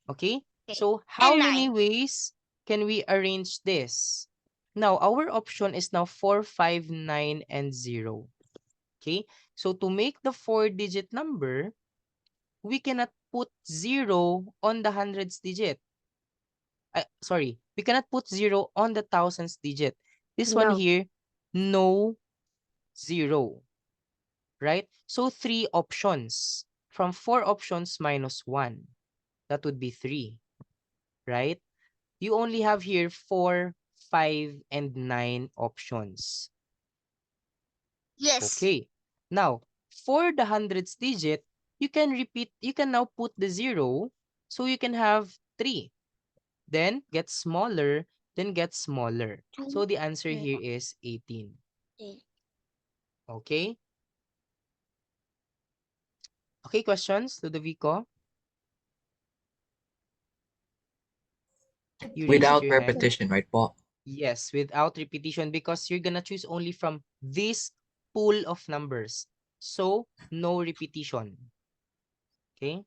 Okay? Okay. So how And many 9. ways can we arrange this? Now, our option is now 4, 5, 9, and 0. Okay? So to make the 4-digit number, we cannot put 0 on the hundreds digit. Sorry, we cannot put 0 on the thousands digit. This one No. here, no 0. Right? So 3 options. from 4 options minus 1. That would be 3, right? You only have here 4, 5, and 9 options. Yes. Okay. Now, for the hundredths digit, you can now put the 0, so you can have 3. Then get smaller, then get smaller. So the answer here is 18. Okay? Okay, questions, Ludovico? You raised Without your hand. repetition, right, Paul? Yes, without repetition, because you're gonna choose only from this pool of numbers. So, no repetition. Okay?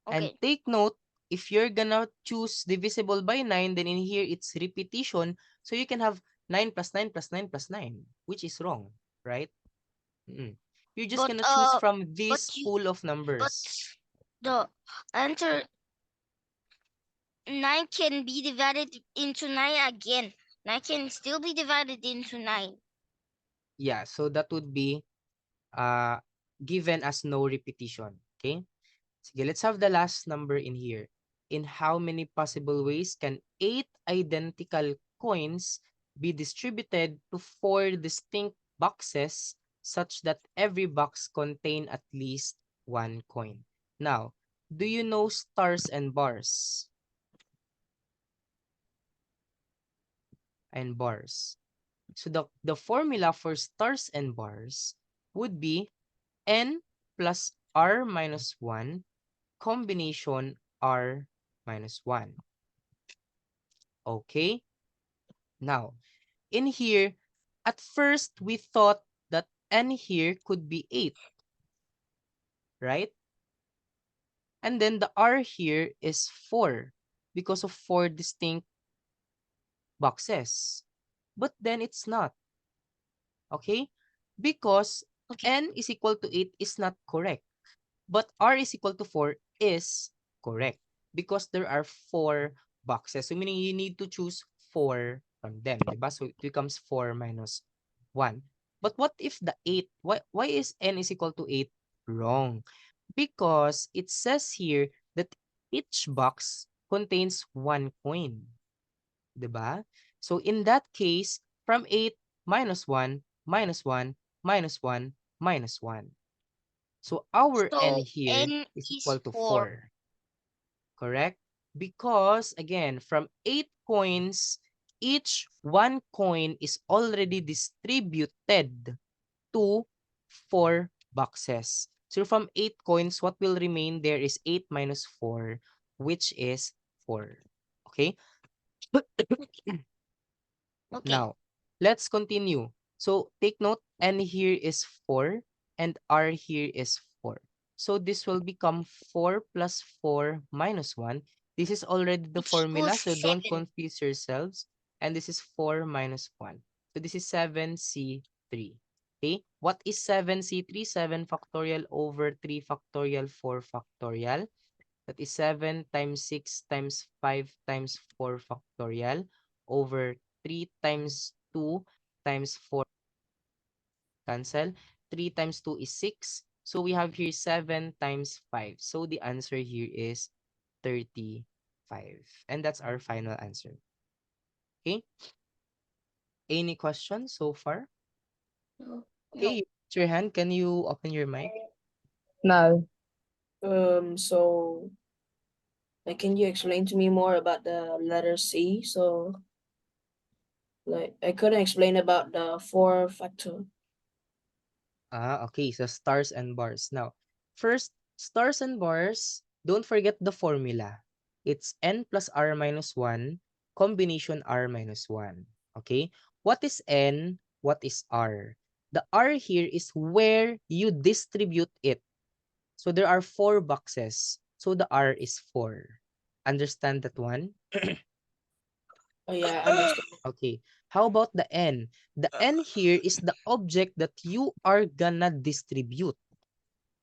And Okay. take note, if you're gonna choose divisible by 9, then in here it's repetition. So you can have 9 plus 9 plus 9 plus 9, which is wrong, right? You're just But gonna choose from but this you pool of but numbers. the answer 9 can be divided into 9 again. 9 can still be divided into 9. Yeah, so that would be given as no repetition. Okay? Sige, let's have the last number in here. In how many possible ways can 8 identical coins be distributed to 4 distinct boxes such that every box contain at least 1 coin? Now, do you know stars and bars? And bars. So the formula for stars and bars would be n plus r minus 1 combination r minus 1. Okay? Now, in here, at first we thought that n here could be 8, right? And then the r here is 4 because of 4 distinct boxes. But then it's not. Okay? Because n is equal to 8 is not correct. But r is equal to 4 is correct because there are 4 boxes. So meaning you need to choose 4 from them, diba? So it becomes 4 minus 1. But what if the 8? Why is n is equal to 8 wrong? Because it says here that each box contains 1 coin, diba? So in that case, from 8 minus 1 minus 1 minus 1 minus 1. So our n So here n is is equal to 4. 4. Correct? Because again, from 8 coins, each 1 coin is already distributed to 4 boxes. So from 8 coins, what will remain there is 8 minus 4, which is 4. Okay? Okay. Now, let's continue. So take note, n here is 4 and r here is 4. So this will become 4 plus 4 minus 1. This is already the Which formula, equals so don't 7. confuse yourselves. And this is 4 minus 1. So this is 7c3. Okay, what is 7c3? 7 factorial over 3 factorial 4 factorial. That is 7 times 6 times 5 times 4 factorial over 3 times 2 times 4 cancel. 3 times 2 is 6. So we have here 7 times 5. So the answer here is 35. And that's our final answer. Okay? Any questions so far? Okay, raise your hand. Can you open your mic? No. So like, can you explain to me more about the letter C? So like, I couldn't explain about the 4 factor. Okay. So stars and bars. Now, first, stars and bars, don't forget the formula. It's n plus r minus 1, combination r minus 1. Okay? What is n? What is r? The r here is where you distribute it. So there are 4 boxes. So the r is 4. Understand that one? Oh yeah, I understand. Okay. How about the n? The n here is the object that you are gonna distribute.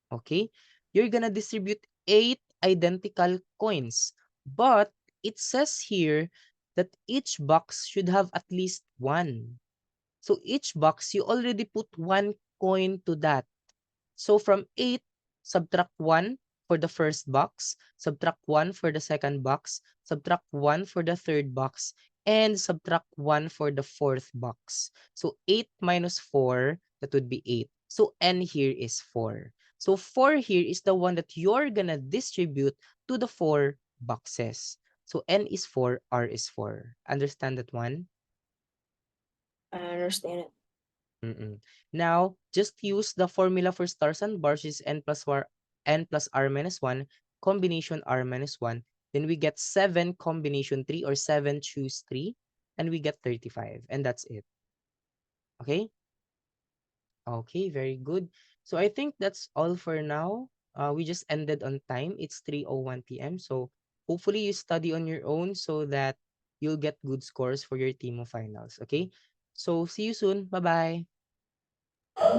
Okay? You're gonna distribute 8 identical coins. But it says here that each box should have at least 1. So each box, you already put 1 coin to that. So from 8, subtract 1 for the first box, subtract 1 for the second box, subtract 1 for the third box, and subtract 1 for the fourth box. So 8 minus 4, that would be 8. So n here is 4. So 4 here is the one that you're gonna distribute to the 4 boxes. So n is 4, r is 4. Understand that one? I understand it. Now, just use the formula for stars and bars, which is n plus r minus 1, combination r minus 1. Then we get 7 combination 3, or 7 choose 3, and we get 35. And that's it. Okay? Okay, very good. So I think that's all for now. We just ended on time. It's 3:01 p.m. So hopefully you study on your own so that you'll get good scores for your TEMO finals. Okay? So see you soon. Bye-bye.